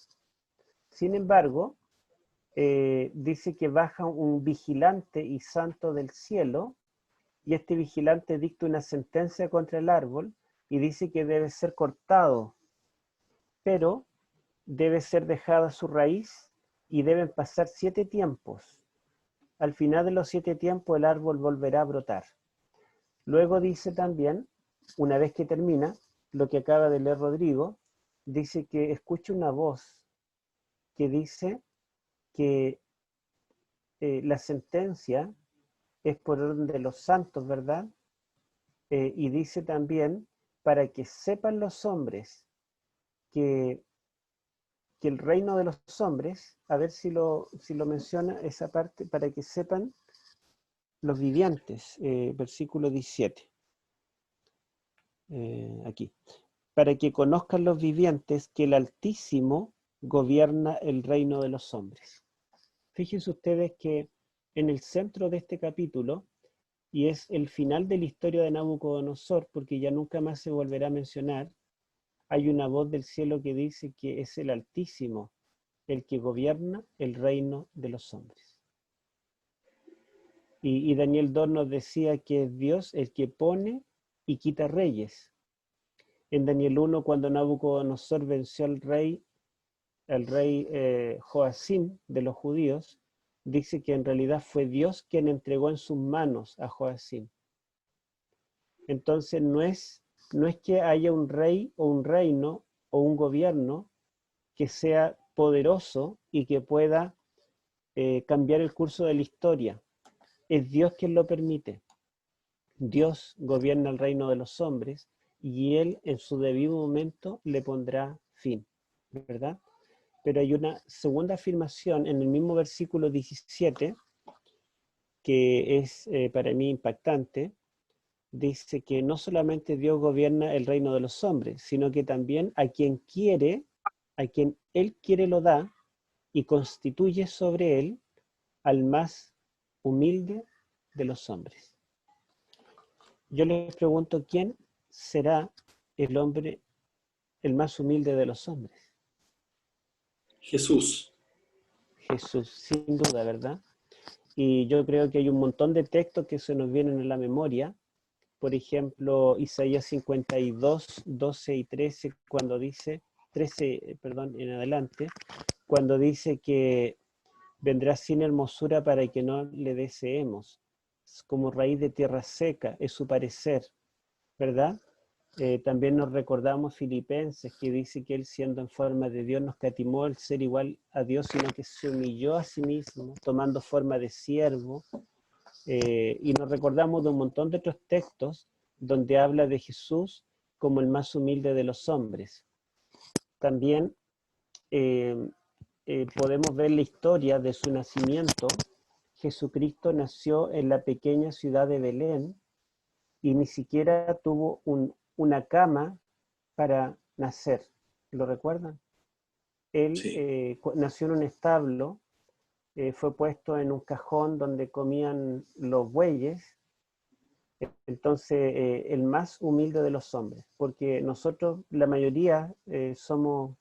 Sin embargo, dice que baja un vigilante y santo del cielo, y este vigilante dicta una sentencia contra el árbol y dice que debe ser cortado, pero debe ser dejada su raíz y deben pasar 7 tiempos. Al final de los 7 tiempos el árbol volverá a brotar. Luego dice también, una vez que termina, lo que acaba de leer Rodrigo, dice que escucha una voz que dice que la sentencia es por orden de los santos, ¿verdad? Y dice también, para que sepan los hombres que el reino de los hombres, a ver si lo menciona esa parte, para que sepan los vivientes, versículo 17. Aquí. Para que conozcan los vivientes que el Altísimo gobierna el reino de los hombres. Fíjense ustedes que en el centro de este capítulo, y es el final de la historia de Nabucodonosor, porque ya nunca más se volverá a mencionar, hay una voz del cielo que dice que es el Altísimo el que gobierna el reino de los hombres. Y Daniel 2 nos decía que es Dios el que pone y quita reyes. En Daniel 1, cuando Nabucodonosor venció al rey Joacim de los judíos, dice que en realidad fue Dios quien entregó en sus manos a Joacim. Entonces no es que haya un rey o un reino o un gobierno que sea poderoso y que pueda cambiar el curso de la historia. Es Dios quien lo permite. Dios gobierna el reino de los hombres y Él en su debido momento le pondrá fin, ¿verdad? Pero hay una segunda afirmación en el mismo versículo 17 que es para mí impactante. Dice que no solamente Dios gobierna el reino de los hombres, sino que también a quien Él quiere lo da y constituye sobre Él al más humilde de los hombres. Yo les pregunto, ¿quién será el hombre, el más humilde de los hombres? Jesús. Jesús, sin duda, ¿verdad? Y yo creo que hay un montón de textos que se nos vienen en la memoria. Por ejemplo, Isaías 52, 12 y 13, cuando dice, 13, perdón, en adelante, cuando dice que vendrá sin hermosura para que no le deseemos. Como raíz de tierra seca, es su parecer, ¿verdad? También nos recordamos Filipenses, que dice que él, siendo en forma de Dios, no escatimó el ser igual a Dios, sino que se humilló a sí mismo, tomando forma de siervo. Y nos recordamos de un montón de otros textos donde habla de Jesús como el más humilde de los hombres. También podemos ver la historia de su nacimiento. Jesucristo nació en la pequeña ciudad de Belén y ni siquiera tuvo una cama para nacer. ¿Lo recuerdan? Él Sí. nació en un establo, fue puesto en un cajón donde comían los bueyes. Entonces, el más humilde de los hombres, porque nosotros, la mayoría, somos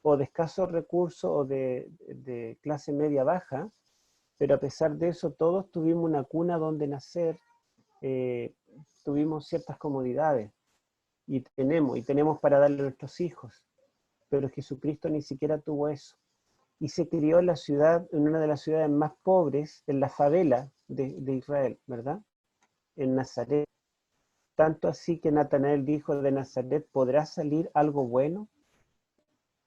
o de escasos recursos o de clase media baja, pero a pesar de eso, todos tuvimos una cuna donde nacer, tuvimos ciertas comodidades, y tenemos para darle a nuestros hijos, pero Jesucristo ni siquiera tuvo eso, y se crió en la ciudad, en una de las ciudades más pobres, en la favela de Israel, ¿verdad? En Nazaret. Tanto así que Natanael dijo, de Nazaret, ¿podrá salir algo bueno?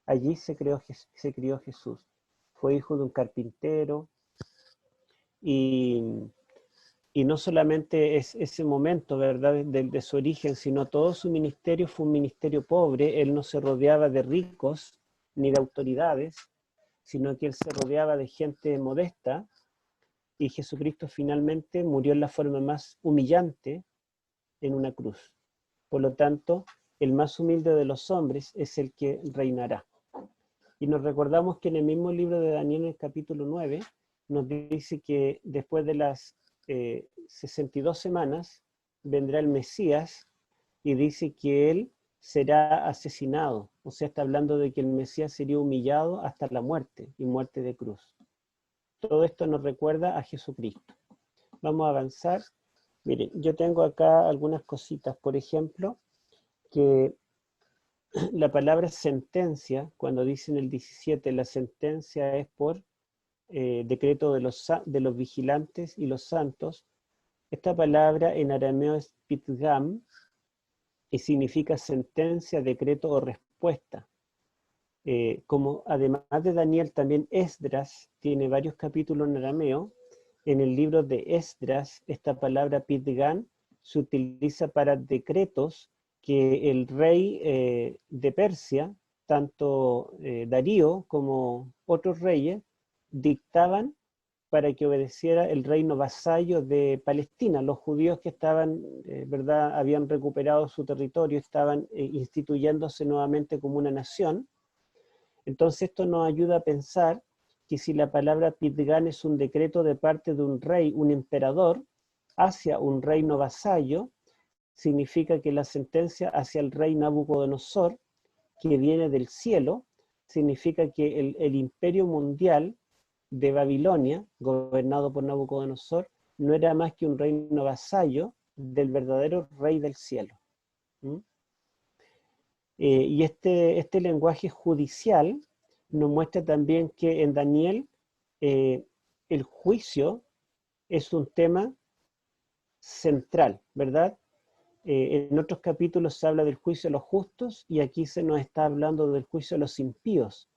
Allí se crió Jesús. Fue hijo de un carpintero y no solamente es ese momento, ¿verdad?, de su origen, sino todo su ministerio fue un ministerio pobre. Él no se rodeaba de ricos ni de autoridades, sino que él se rodeaba de gente modesta, y Jesucristo finalmente murió en la forma más humillante, en una cruz. Por lo tanto, el más humilde de los hombres es el que reinará. Y nos recordamos que en el mismo libro de Daniel, en el capítulo 9, nos dice que después de las 62 semanas vendrá el Mesías, y dice que él será asesinado. O sea, está hablando de que el Mesías sería humillado hasta la muerte, y muerte de cruz. todo esto nos recuerda a Jesucristo. Vamos a avanzar. Miren, yo tengo acá algunas cositas. Por ejemplo, que la palabra sentencia, cuando dice en el 17, la sentencia es por decreto de los vigilantes y los santos. Esta palabra en arameo es pitgam y significa sentencia, decreto o respuesta. Como además de Daniel, también Esdras tiene varios capítulos en arameo. En el libro de Esdras, esta palabra pitgam se utiliza para decretos que el rey de Persia, tanto Darío como otros reyes, dictaban para que obedeciera el reino vasallo de Palestina. Los judíos que estaban, ¿verdad?, habían recuperado su territorio, estaban instituyéndose nuevamente como una nación. Entonces esto nos ayuda a pensar que si la palabra pitgam es un decreto de parte de un rey, un emperador, hacia un reino vasallo, significa que la sentencia hacia el rey Nabucodonosor, que viene del cielo, significa que el imperio mundial de Babilonia, gobernado por Nabucodonosor, no era más que un reino vasallo del verdadero rey del cielo. Y este lenguaje judicial nos muestra también que en Daniel el juicio es un tema central, ¿verdad? En otros capítulos se habla del juicio de los justos y aquí se nos está hablando del juicio de los impíos.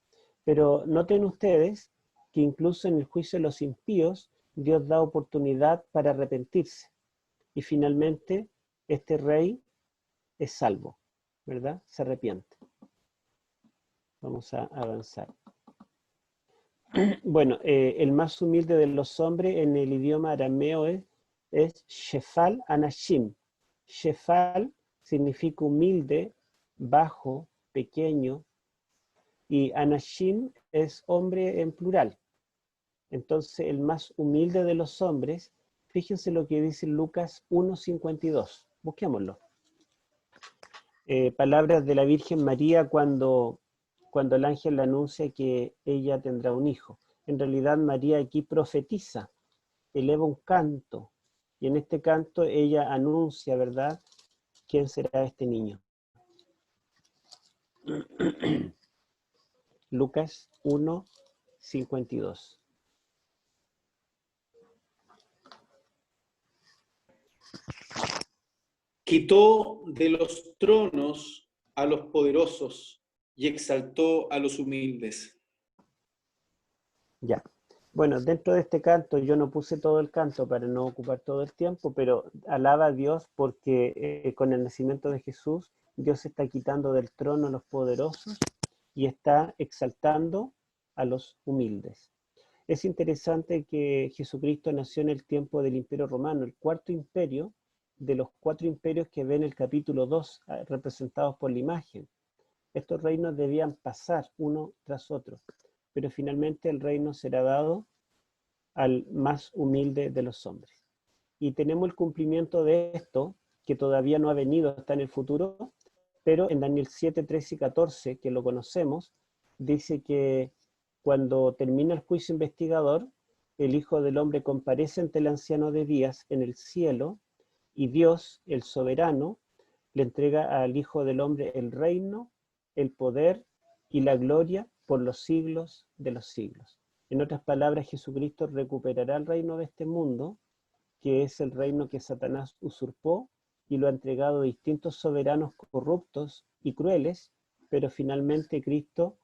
Pero noten ustedes que incluso en el juicio de los impíos Dios da oportunidad para arrepentirse. Y finalmente este rey es salvo, ¿verdad? Se arrepiente. Vamos a avanzar. Bueno, el más humilde de los hombres en el idioma arameo es Shefal Anashim. Shefal significa humilde, bajo, pequeño, y Anashim es hombre en plural. Entonces, el más humilde de los hombres, fíjense lo que dice Lucas 1:52. Busquémoslo. Palabras de la Virgen María cuando el ángel le anuncia que ella tendrá un hijo. En realidad María aquí profetiza, eleva un canto, y en este canto ella anuncia, ¿verdad?, quién será este niño. Lucas 1:52. Quitó de los tronos a los poderosos y exaltó a los humildes. Ya. Bueno, dentro de este canto, yo no puse todo el canto para no ocupar todo el tiempo, pero alaba a Dios porque con el nacimiento de Jesús, Dios está quitando del trono a los poderosos y está exaltando a los humildes. Es interesante que Jesucristo nació en el tiempo del Imperio Romano, el cuarto imperio de los 4 imperios que ven el capítulo 2, representados por la imagen. Estos reinos debían pasar uno tras otro, pero finalmente el reino será dado al más humilde de los hombres. Y tenemos el cumplimiento de esto, que todavía no ha venido, está en el futuro, pero en Daniel 7, 13 y 14, que lo conocemos, dice que cuando termina el juicio investigador, el Hijo del Hombre comparece ante el anciano de días en el cielo, y Dios, el soberano, le entrega al Hijo del Hombre el reino, el poder y la gloria por los siglos de los siglos. En otras palabras, Jesucristo recuperará el reino de este mundo, que es el reino que Satanás usurpó y lo ha entregado a distintos soberanos corruptos y crueles, pero finalmente Cristo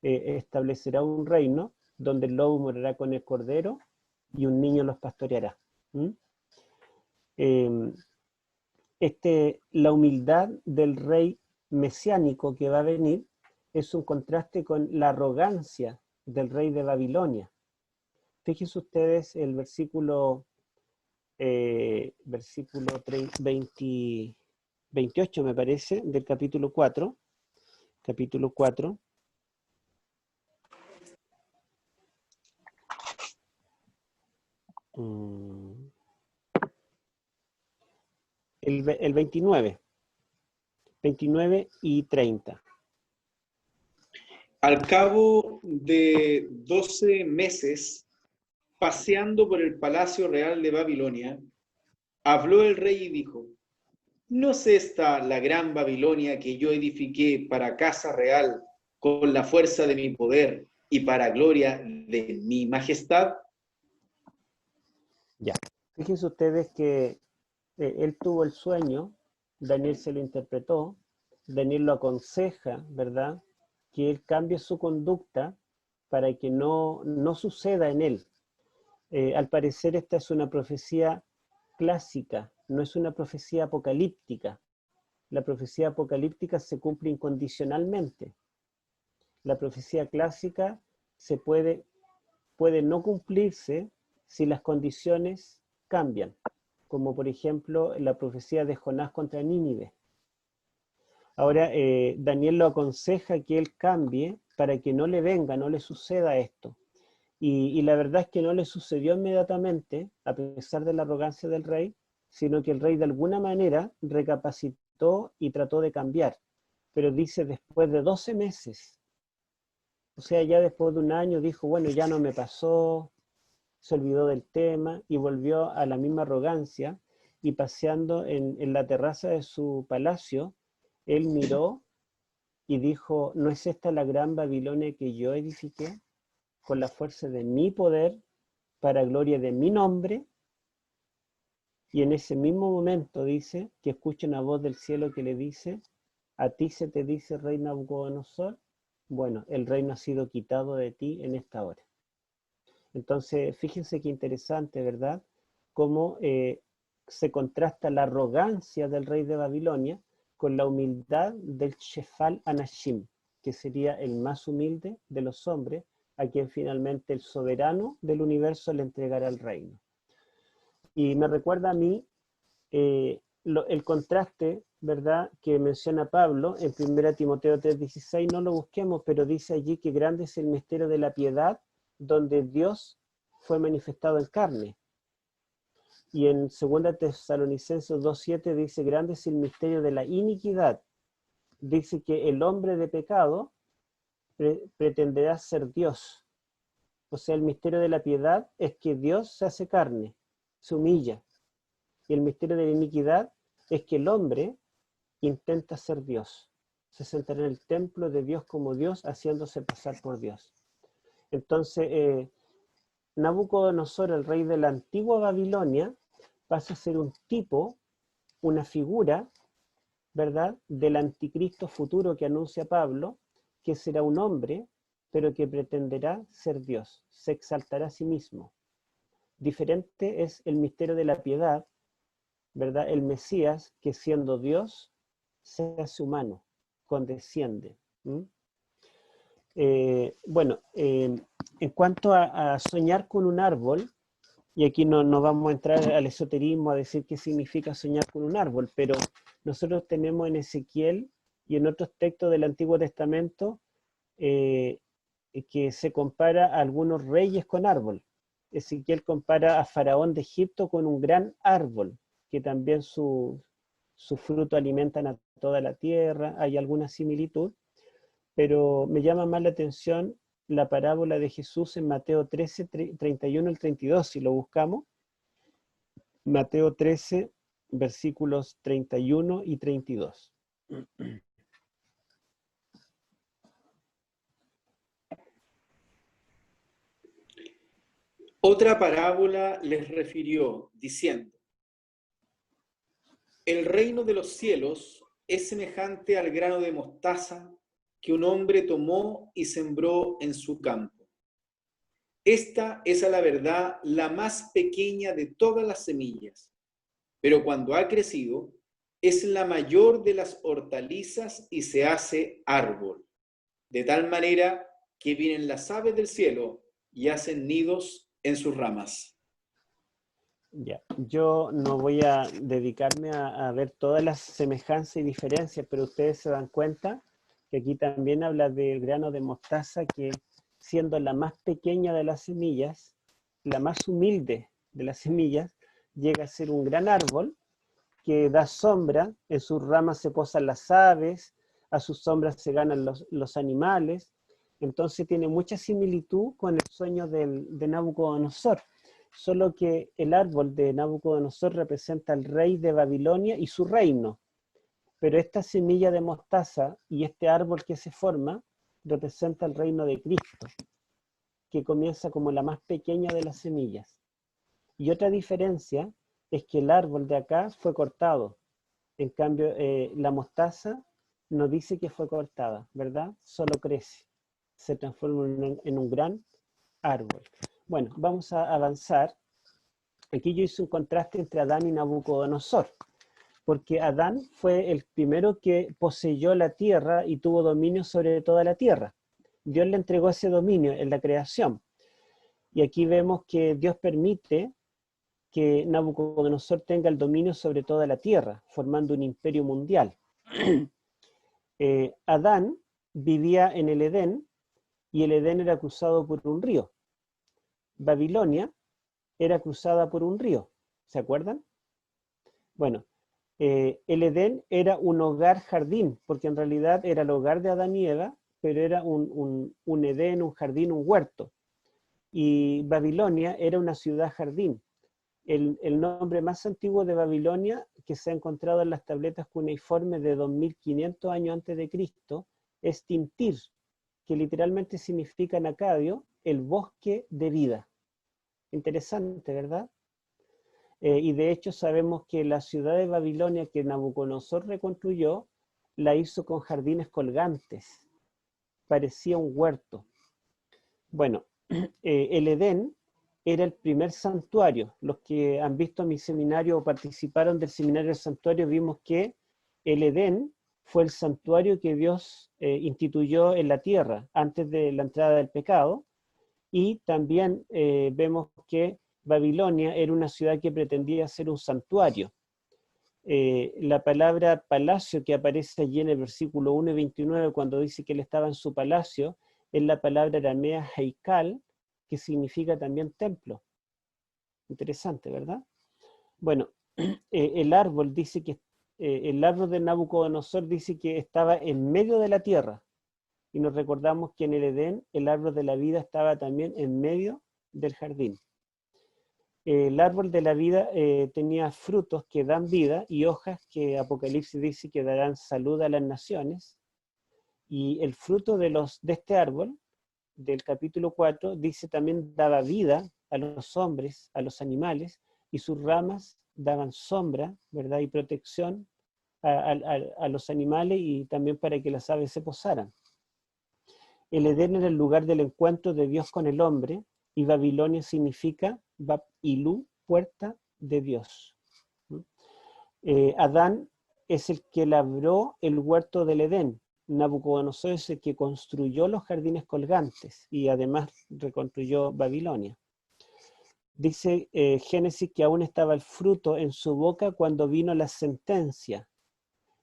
establecerá un reino donde el lobo morará con el cordero y un niño los pastoreará. La humildad del rey mesiánico que va a venir es un contraste con la arrogancia del rey de Babilonia. Fíjense ustedes el versículo 28, me parece, del capítulo 4. Capítulo 4. El 29 y 30. Al cabo de 12 meses, paseando por el palacio real de Babilonia, habló el rey y dijo: ¿no es esta la gran Babilonia que yo edifiqué para casa real con la fuerza de mi poder y para gloria de mi majestad? Ya. Fíjense ustedes que él tuvo el sueño, Daniel se lo interpretó, Daniel lo aconseja, ¿verdad? Que él cambie su conducta para que no suceda en él. Al parecer esta es una profecía clásica, no es una profecía apocalíptica. La profecía apocalíptica se cumple incondicionalmente. La profecía clásica puede no cumplirse si las condiciones cambian, como por ejemplo la profecía de Jonás contra Nínive. Ahora, Daniel lo aconseja que él cambie para que no le venga, no le suceda esto. Y la verdad es que no le sucedió inmediatamente, a pesar de la arrogancia del rey, sino que el rey de alguna manera recapacitó y trató de cambiar. Pero dice después de 12 meses. O sea, ya después de un año dijo, bueno, ya no me pasó, se olvidó del tema y volvió a la misma arrogancia, y paseando en la terraza de su palacio, él miró y dijo, ¿no es esta la gran Babilonia que yo edifiqué con la fuerza de mi poder para gloria de mi nombre? Y en ese mismo momento dice que escucha una voz del cielo que le dice, a ti se te dice, rey Nabucodonosor, bueno, el reino ha sido quitado de ti en esta hora. Entonces, fíjense qué interesante, ¿verdad? Cómo se contrasta la arrogancia del rey de Babilonia con la humildad del Shefal Anashim, que sería el más humilde de los hombres, a quien finalmente el soberano del universo le entregará el reino. Y me recuerda a mí el contraste, ¿verdad?, que menciona Pablo en 1 Timoteo 3:16, no lo busquemos, pero dice allí que grande es el misterio de la piedad, donde Dios fue manifestado en carne. Y en 2 Tesalonicenses 2:7 dice, grande es el misterio de la iniquidad. Dice que el hombre de pecado pretenderá ser Dios. O sea, el misterio de la piedad es que Dios se hace carne, se humilla. Y el misterio de la iniquidad es que el hombre intenta ser Dios. Se sentará en el templo de Dios como Dios, haciéndose pasar por Dios. Entonces, Nabucodonosor, el rey de la antigua Babilonia, pasa a ser un tipo, una figura, ¿verdad?, del anticristo futuro que anuncia Pablo, que será un hombre, pero que pretenderá ser Dios, se exaltará a sí mismo. Diferente es el misterio de la piedad, ¿verdad?, el Mesías, que siendo Dios, se hace humano, condesciende. En cuanto a soñar con un árbol, y aquí no vamos a entrar al esoterismo a decir qué significa soñar con un árbol, pero nosotros tenemos en Ezequiel y en otros textos del Antiguo Testamento que se compara a algunos reyes con árbol. Ezequiel compara a Faraón de Egipto con un gran árbol, que también su fruto alimentan a toda la tierra, hay alguna similitud, pero me llama más la atención la parábola de Jesús en Mateo 13, 31 al 32, si lo buscamos. Mateo 13, versículos 31 y 32. Otra parábola les refirió, diciendo, el reino de los cielos es semejante al grano de mostaza que un hombre tomó y sembró en su campo. Esta es a la verdad la más pequeña de todas las semillas, pero cuando ha crecido, es la mayor de las hortalizas y se hace árbol, de tal manera que vienen las aves del cielo y hacen nidos en sus ramas. Ya, yo no voy a dedicarme a ver todas las semejanzas y diferencias, pero ustedes se dan cuenta que aquí también habla del grano de mostaza, que siendo la más pequeña de las semillas, la más humilde de las semillas, llega a ser un gran árbol que da sombra, en sus ramas se posan las aves, a sus sombras se ganan los animales. Entonces tiene mucha similitud con el sueño de Nabucodonosor, solo que el árbol de Nabucodonosor representa al rey de Babilonia y su reino, pero esta semilla de mostaza y este árbol que se forma representa el reino de Cristo, que comienza como la más pequeña de las semillas. Y otra diferencia es que el árbol de acá fue cortado, en cambio la mostaza no dice que fue cortada, ¿verdad? Solo crece, se transforma en un gran árbol. Bueno, vamos a avanzar. Aquí yo hice un contraste entre Adán y Nabucodonosor, porque Adán fue el primero que poseyó la tierra y tuvo dominio sobre toda la tierra. Dios le entregó ese dominio en la creación. Y aquí vemos que Dios permite que Nabucodonosor tenga el dominio sobre toda la tierra, formando un imperio mundial. Adán vivía en el Edén, y el Edén era cruzado por un río. Babilonia era cruzada por un río, ¿se acuerdan? Bueno, el Edén era un hogar jardín, porque en realidad era el hogar de Adán y Eva, pero era un Edén, un jardín, un huerto. Y Babilonia era una ciudad jardín. El nombre más antiguo de Babilonia que se ha encontrado en las tabletas cuneiformes de 2500 años antes de Cristo es Tintir, que literalmente significa en acadio el bosque de vida. Interesante, ¿verdad? Y de hecho sabemos que la ciudad de Babilonia que Nabucodonosor reconstruyó, la hizo con jardines colgantes. Parecía un huerto. Bueno, el Edén era el primer santuario. Los que han visto mi seminario o participaron del seminario del santuario, vimos que el Edén fue el santuario que Dios instituyó en la tierra antes de la entrada del pecado, y también vemos que Babilonia era una ciudad que pretendía ser un santuario. La palabra palacio que aparece allí en el versículo 1 y 29, cuando dice que él estaba en su palacio, es la palabra aramea heikal, que significa también templo. Interesante, ¿verdad? Bueno, el árbol dice que el árbol de Nabucodonosor dice que estaba en medio de la tierra, y nos recordamos que en el Edén el árbol de la vida estaba también en medio del jardín. El árbol de la vida tenía frutos que dan vida y hojas que Apocalipsis dice que darán salud a las naciones, y el fruto de este árbol del capítulo 4 dice también daba vida a los hombres, a los animales, y sus ramas daban sombra, ¿verdad? Y protección a los animales, y también para que las aves se posaran. El Edén era el lugar del encuentro de Dios con el hombre, y Babilonia significa Bab-Ilú, puerta de Dios. Adán es el que labró el huerto del Edén. Nabucodonosor es el que construyó los jardines colgantes y además reconstruyó Babilonia. Dice Génesis que aún estaba el fruto en su boca cuando vino la sentencia.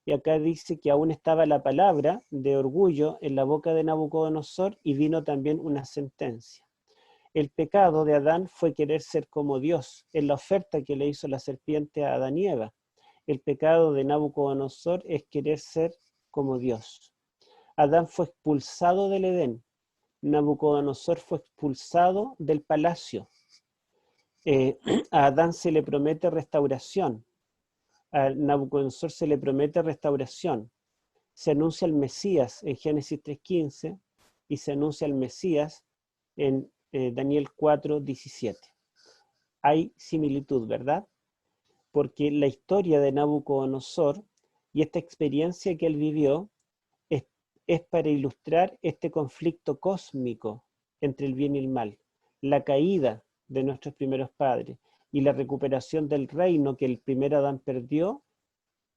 Y acá dice que aún estaba la palabra de orgullo en la boca de Nabucodonosor y vino también una sentencia. El pecado de Adán fue querer ser como Dios, en la oferta que le hizo la serpiente a Adán y Eva. El pecado de Nabucodonosor es querer ser como Dios. Adán fue expulsado del Edén. Nabucodonosor fue expulsado del palacio. A Adán se le promete restauración. A Nabucodonosor se le promete restauración. Se anuncia el Mesías en Génesis 3:15 y se anuncia el Mesías en Daniel 4:17. Hay similitud, ¿verdad? Porque la historia de Nabucodonosor y esta experiencia que él vivió es para ilustrar este conflicto cósmico entre el bien y el mal, la caída de nuestros primeros padres y la recuperación del reino que el primer Adán perdió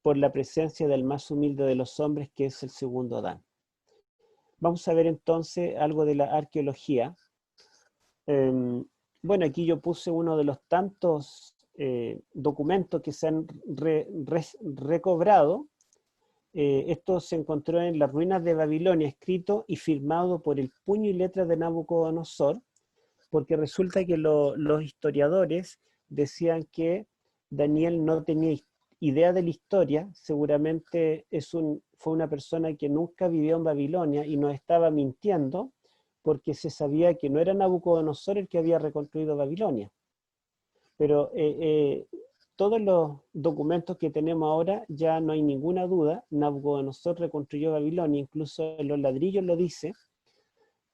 por la presencia del más humilde de los hombres, que es el segundo Adán. Vamos a ver entonces algo de la arqueología. Bueno, aquí yo puse uno de los tantos documentos que se han recobrado. Esto se encontró en las ruinas de Babilonia, escrito y firmado por el puño y letra de Nabucodonosor, porque resulta que los historiadores decían que Daniel no tenía idea de la historia, seguramente fue una persona que nunca vivió en Babilonia y nos estaba mintiendo, porque se sabía que no era Nabucodonosor el que había reconstruido Babilonia. Pero todos los documentos que tenemos ahora ya no hay ninguna duda, Nabucodonosor reconstruyó Babilonia, incluso en los ladrillos lo dice,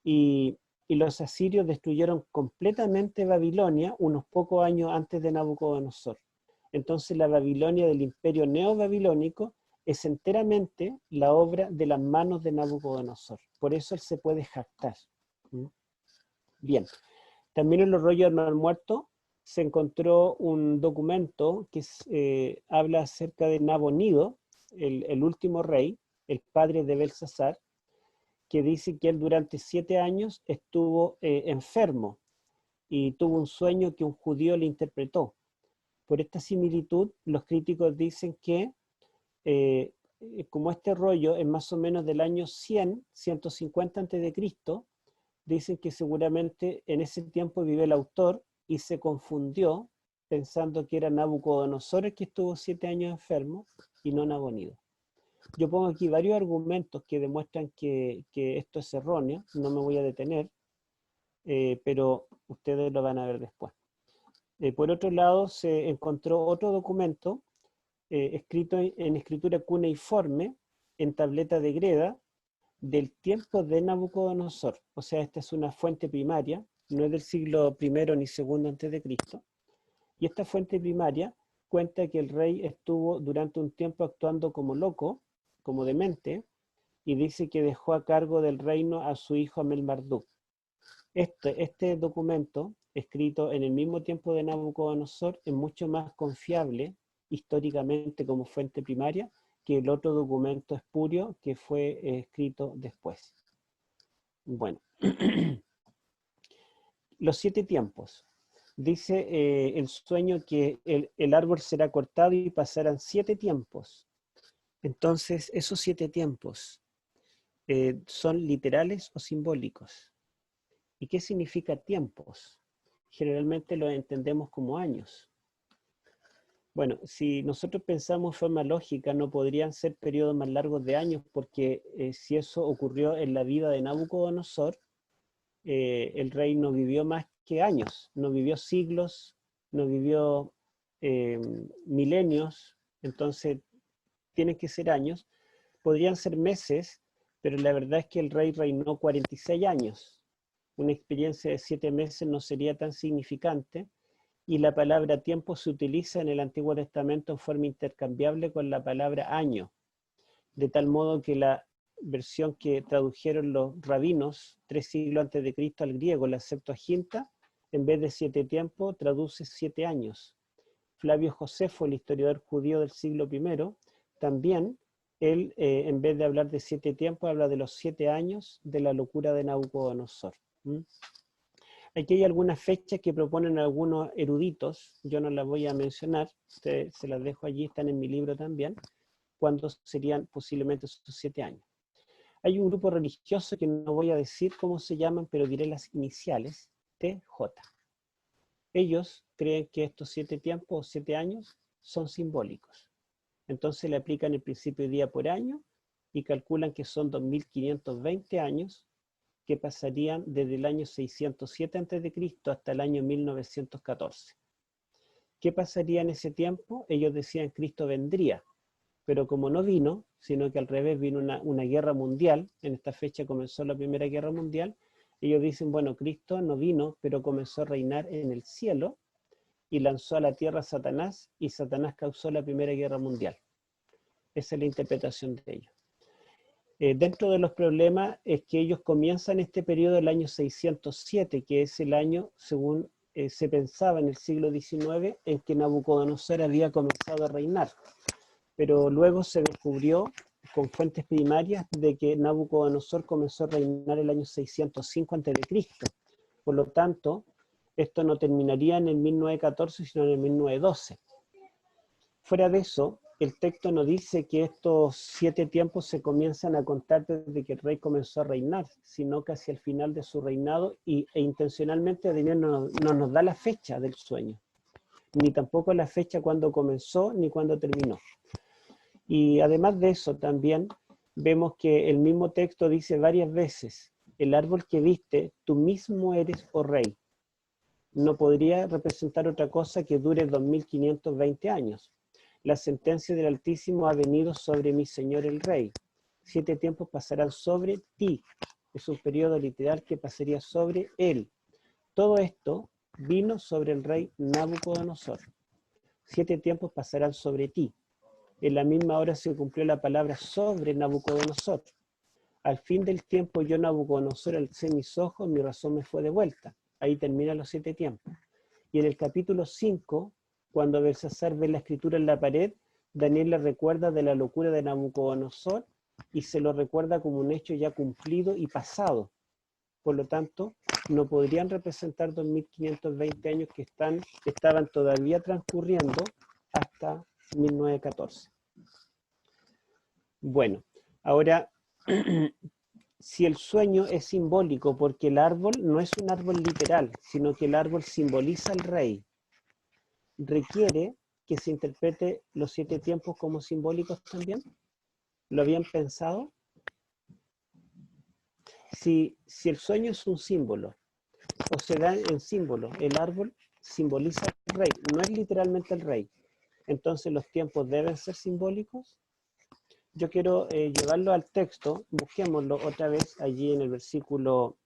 y los asirios destruyeron completamente Babilonia unos pocos años antes de Nabucodonosor. Entonces la Babilonia del imperio neobabilónico es enteramente la obra de las manos de Nabucodonosor. Por eso él se puede jactar. Bien, también en los rollos del Mar Muerto se encontró un documento que habla acerca de Nabonido, el último rey, el padre de Belsasar, que dice que él durante 7 años estuvo enfermo y tuvo un sueño que un judío le interpretó. Por esta similitud, los críticos dicen que como este rollo es más o menos del año 100, 150 a.C., dicen que seguramente en ese tiempo vivió el autor y se confundió pensando que era Nabucodonosor el que estuvo 7 años enfermo y no Nabonido. Yo pongo aquí varios argumentos que demuestran que esto es erróneo, no me voy a detener, pero ustedes lo van a ver después. Por otro lado, se encontró otro documento escrito en escritura cuneiforme, en tableta de greda, del tiempo de Nabucodonosor. O sea, esta es una fuente primaria, no es del siglo I ni II antes de Cristo. Y esta fuente primaria cuenta que el rey estuvo durante un tiempo actuando como loco, como demente, y dice que dejó a cargo del reino a su hijo Amel-Marduk. Este documento, escrito en el mismo tiempo de Nabucodonosor, es mucho más confiable históricamente como fuente primaria que el otro documento espurio que fue escrito después. Bueno, los 7 tiempos. Dice el sueño que el árbol será cortado y pasarán 7 tiempos. Entonces, esos 7 tiempos son literales o simbólicos. ¿Y qué significa tiempos? Generalmente lo entendemos como años. Bueno, si nosotros pensamos de forma lógica, no podrían ser periodos más largos de años, porque si eso ocurrió en la vida de Nabucodonosor, el rey no vivió más que años, no vivió siglos, no vivió milenios, entonces tienen que ser años. Podrían ser meses, pero la verdad es que el rey reinó 46 años. Una experiencia de 7 meses no sería tan significante, y la palabra tiempo se utiliza en el Antiguo Testamento en forma intercambiable con la palabra año, de tal modo que la versión que tradujeron los rabinos 3 siglos antes de Cristo al griego, la Septuaginta, en vez de 7 tiempos, traduce 7 años. Flavio Josefo, el historiador judío del siglo I, también, él, en vez de hablar de 7 tiempos, habla de los 7 años de la locura de Nabucodonosor. Aquí hay algunas fechas que proponen algunos eruditos, yo no las voy a mencionar, se las dejo allí, están en mi libro también, cuándo serían posiblemente esos 7 años. Hay un grupo religioso que no voy a decir cómo se llaman, pero diré las iniciales, TJ. Ellos creen que estos 7 tiempos o 7 años son simbólicos. Entonces le aplican el principio de día por año y calculan que son 2520 años que pasarían desde el año 607 a.C. hasta el año 1914. ¿Qué pasaría en ese tiempo? Ellos decían Cristo vendría, pero como no vino, sino que al revés vino una guerra mundial, en esta fecha comenzó la Primera Guerra Mundial, ellos dicen, bueno, Cristo no vino, pero comenzó a reinar en el cielo y lanzó a la tierra a Satanás, y Satanás causó la Primera Guerra Mundial. Esa es la interpretación de ellos. Dentro de los problemas es que ellos comienzan este periodo del año 607, que es el año, según se pensaba en el siglo XIX, en que Nabucodonosor había comenzado a reinar. Pero luego se descubrió con fuentes primarias de que Nabucodonosor comenzó a reinar el año 605 a.C. Por lo tanto, esto no terminaría en el 1914, sino en el 1912. Fuera de eso, el texto no dice que estos 7 tiempos se comienzan a contar desde que el rey comenzó a reinar, sino que hacia el final de su reinado, e intencionalmente Dios no nos da la fecha del sueño, ni tampoco la fecha cuando comenzó ni cuando terminó. Y además de eso también vemos que el mismo texto dice varias veces el árbol que viste, tú mismo eres, oh rey. No podría representar otra cosa que dure 2520 años. La sentencia del Altísimo ha venido sobre mi Señor el Rey. 7 tiempos pasarán sobre ti. Es un periodo literal que pasaría sobre él. Todo esto vino sobre el rey Nabucodonosor. 7 tiempos pasarán sobre ti. En la misma hora se cumplió la palabra sobre Nabucodonosor. Al fin del tiempo yo, Nabucodonosor, alcé mis ojos, mi razón me fue de vuelta. Ahí terminan los 7 tiempos. Y en el capítulo 5, cuando Belsasar ve la escritura en la pared, Daniel le recuerda de la locura de Nabucodonosor y se lo recuerda como un hecho ya cumplido y pasado. Por lo tanto, no podrían representar 2520 años que estaban todavía transcurriendo hasta 1914. Bueno, ahora, si el sueño es simbólico, porque el árbol no es un árbol literal, sino que el árbol simboliza al rey, requiere que se interprete los 7 tiempos como simbólicos también. ¿Lo habían pensado? Si el sueño es un símbolo, o se da en símbolo, el árbol simboliza al rey, no es literalmente el rey. Entonces los tiempos deben ser simbólicos. Yo quiero llevarlo al texto, busquémoslo otra vez allí en el versículo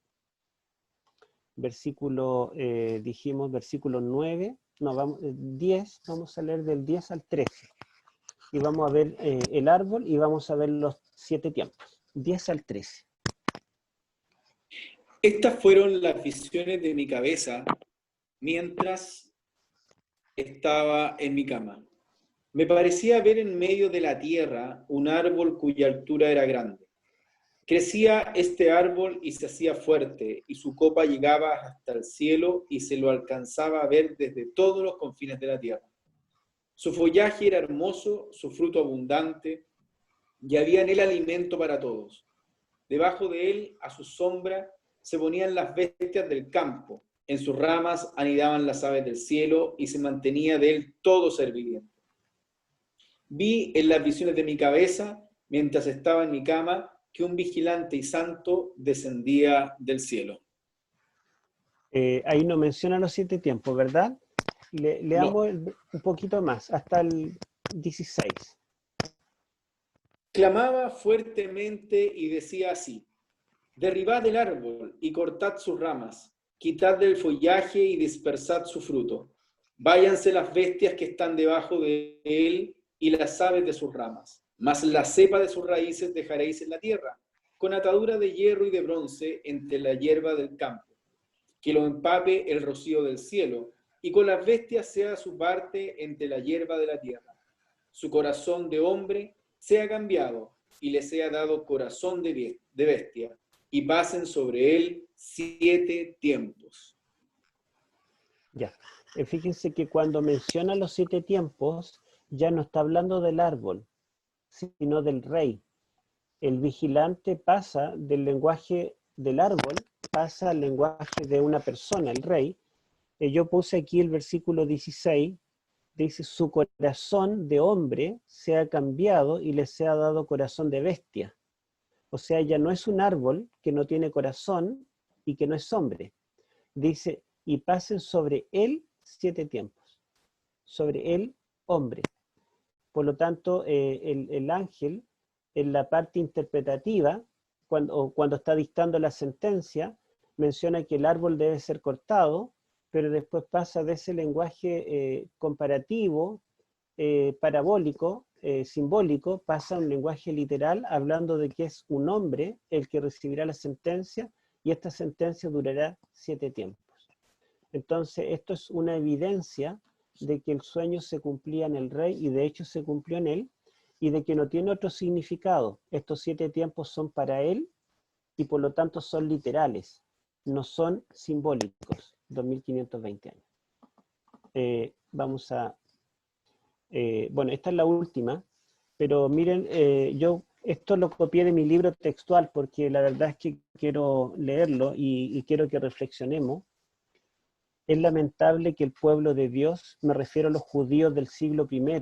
dijimos versículo 9, no, vamos, 10, vamos a leer del 10 al 13. Y vamos a ver el árbol y vamos a ver los 7 tiempos, 10 al 13. Estas fueron las visiones de mi cabeza mientras estaba en mi cama. Me parecía ver en medio de la tierra un árbol cuya altura era grande. Crecía este árbol y se hacía fuerte, y su copa llegaba hasta el cielo y se lo alcanzaba a ver desde todos los confines de la tierra. Su follaje era hermoso, su fruto abundante, y había en él alimento para todos. Debajo de él, a su sombra, se ponían las bestias del campo. En sus ramas anidaban las aves del cielo y se mantenía de él todo ser viviente. Vi en las visiones de mi cabeza, mientras estaba en mi cama, que un vigilante y santo descendía del cielo. Ahí no menciona los 7 tiempos, ¿verdad? Leamos un poquito más, hasta el 16. Clamaba fuertemente y decía así: derribad el árbol y cortad sus ramas, quitad del follaje y dispersad su fruto. Váyanse las bestias que están debajo de él y las aves de sus ramas. Mas la cepa de sus raíces dejaréis en la tierra, con atadura de hierro y de bronce entre la hierba del campo, que lo empape el rocío del cielo, y con las bestias sea su parte entre la hierba de la tierra. Su corazón de hombre sea cambiado, y le sea dado corazón de bestia, y pasen sobre él 7 tiempos. Ya, fíjense que cuando menciona los 7 tiempos, ya no está hablando del árbol, sino del rey. El vigilante pasa del lenguaje del árbol, pasa al lenguaje de una persona, el rey. Yo puse aquí el versículo 16, dice, su corazón de hombre se ha cambiado y le se ha dado corazón de bestia. O sea, ya no es un árbol que no tiene corazón y que no es hombre. Dice, y pasen sobre él 7 tiempos. Sobre él, hombre. Por lo tanto, el ángel, en la parte interpretativa, cuando está dictando la sentencia, menciona que el árbol debe ser cortado, pero después pasa de ese lenguaje comparativo, parabólico, simbólico, pasa a un lenguaje literal, hablando de que es un hombre el que recibirá la sentencia, y esta sentencia durará 7 tiempos. Entonces, esto es una evidencia de que el sueño se cumplía en el rey, y de hecho se cumplió en él, y de que no tiene otro significado. Estos 7 tiempos son para él, y por lo tanto son literales, no son simbólicos, 2520 años. Vamos a... bueno, esta es la última, pero miren, yo esto lo copié de mi libro textual, porque la verdad es que quiero leerlo y quiero que reflexionemos. Es lamentable que el pueblo de Dios, me refiero a los judíos del siglo I,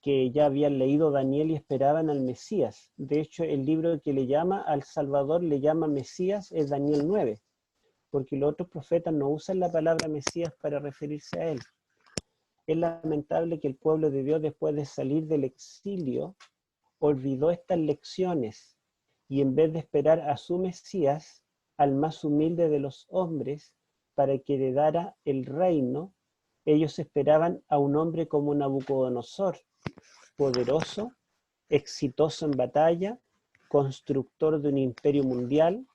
que ya habían leído Daniel y esperaban al Mesías. De hecho, el libro que le llama al Salvador, le llama Mesías, es Daniel 9, porque los otros profetas no usan la palabra Mesías para referirse a él. Es lamentable que el pueblo de Dios, después de salir del exilio, olvidó estas lecciones y en vez de esperar a su Mesías, al más humilde de los hombres, para que heredara el reino, ellos esperaban a un hombre como Nabucodonosor, poderoso, exitoso en batalla, constructor de un imperio mundial,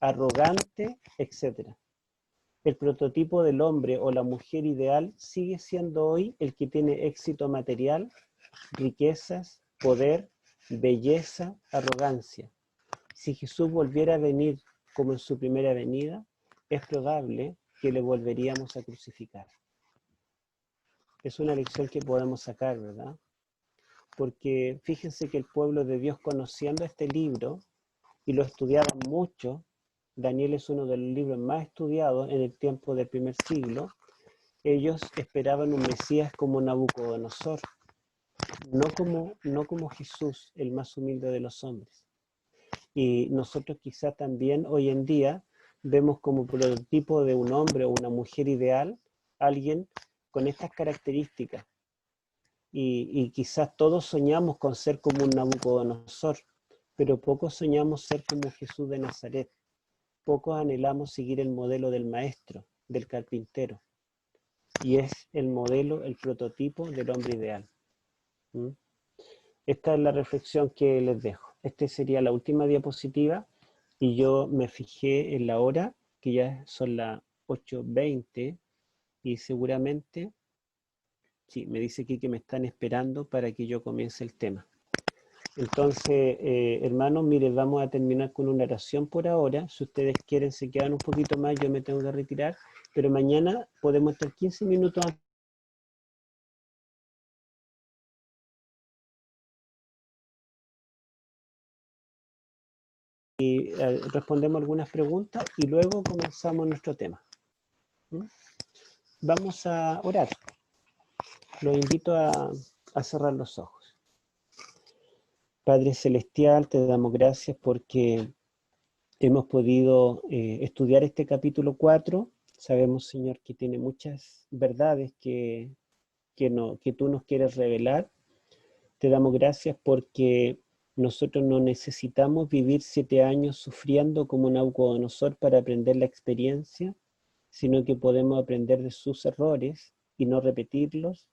arrogante, etc. El prototipo del hombre o la mujer ideal sigue siendo hoy el que tiene éxito material, riquezas, poder, belleza, arrogancia. Si Jesús volviera a venir como en su primera venida, es probable que le volveríamos a crucificar. Es una lección que podemos sacar, ¿verdad? Porque fíjense que el pueblo de Dios, conociendo este libro, y lo estudiaban mucho, Daniel es uno de los libros más estudiados en el tiempo del primer siglo, ellos esperaban un Mesías como Nabucodonosor, no como Jesús, el más humilde de los hombres. Y nosotros quizá también hoy en día vemos como prototipo de un hombre o una mujer ideal, alguien con estas características. Y quizás todos soñamos con ser como un Nabucodonosor, pero pocos soñamos ser como Jesús de Nazaret. Pocos anhelamos seguir el modelo del maestro, del carpintero. Y es el modelo, el prototipo del hombre ideal. Esta es la reflexión que les dejo. Esta sería la última diapositiva y yo me fijé en la hora, que ya son las 8:20 y seguramente, sí, me dice aquí que me están esperando para que yo comience el tema. Entonces, hermanos, miren, vamos a terminar con una oración por ahora. Si ustedes quieren, se quedan un poquito más, yo me tengo que retirar, pero mañana podemos estar 15 minutos antes. Y respondemos algunas preguntas y luego comenzamos nuestro tema. Vamos a orar. Los invito a cerrar los ojos. Padre Celestial, te damos gracias porque hemos podido estudiar este capítulo 4. Sabemos, Señor, que tiene muchas verdades que tú nos quieres revelar. Te damos gracias porque nosotros no necesitamos vivir 7 años sufriendo como Nabucodonosor para aprender la experiencia, sino que podemos aprender de sus errores y no repetirlos.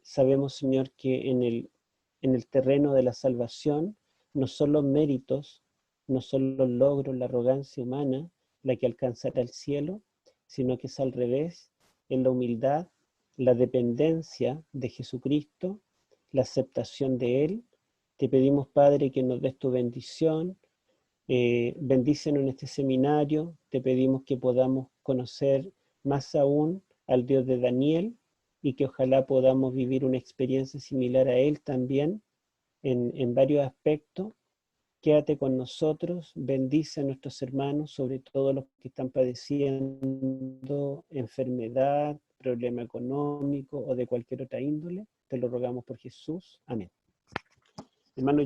Sabemos, Señor, que en el terreno de la salvación no son los méritos, no son los logros, la arrogancia humana la que alcanzará el cielo, sino que es al revés, en la humildad, la dependencia de Jesucristo, la aceptación de Él. Te pedimos, Padre, que nos des tu bendición, bendícenos en este seminario, te pedimos que podamos conocer más aún al Dios de Daniel y que ojalá podamos vivir una experiencia similar a Él también en varios aspectos. Quédate con nosotros, bendice a nuestros hermanos, sobre todo los que están padeciendo enfermedad, problema económico o de cualquier otra índole. Te lo rogamos por Jesús. Amén. Hermano,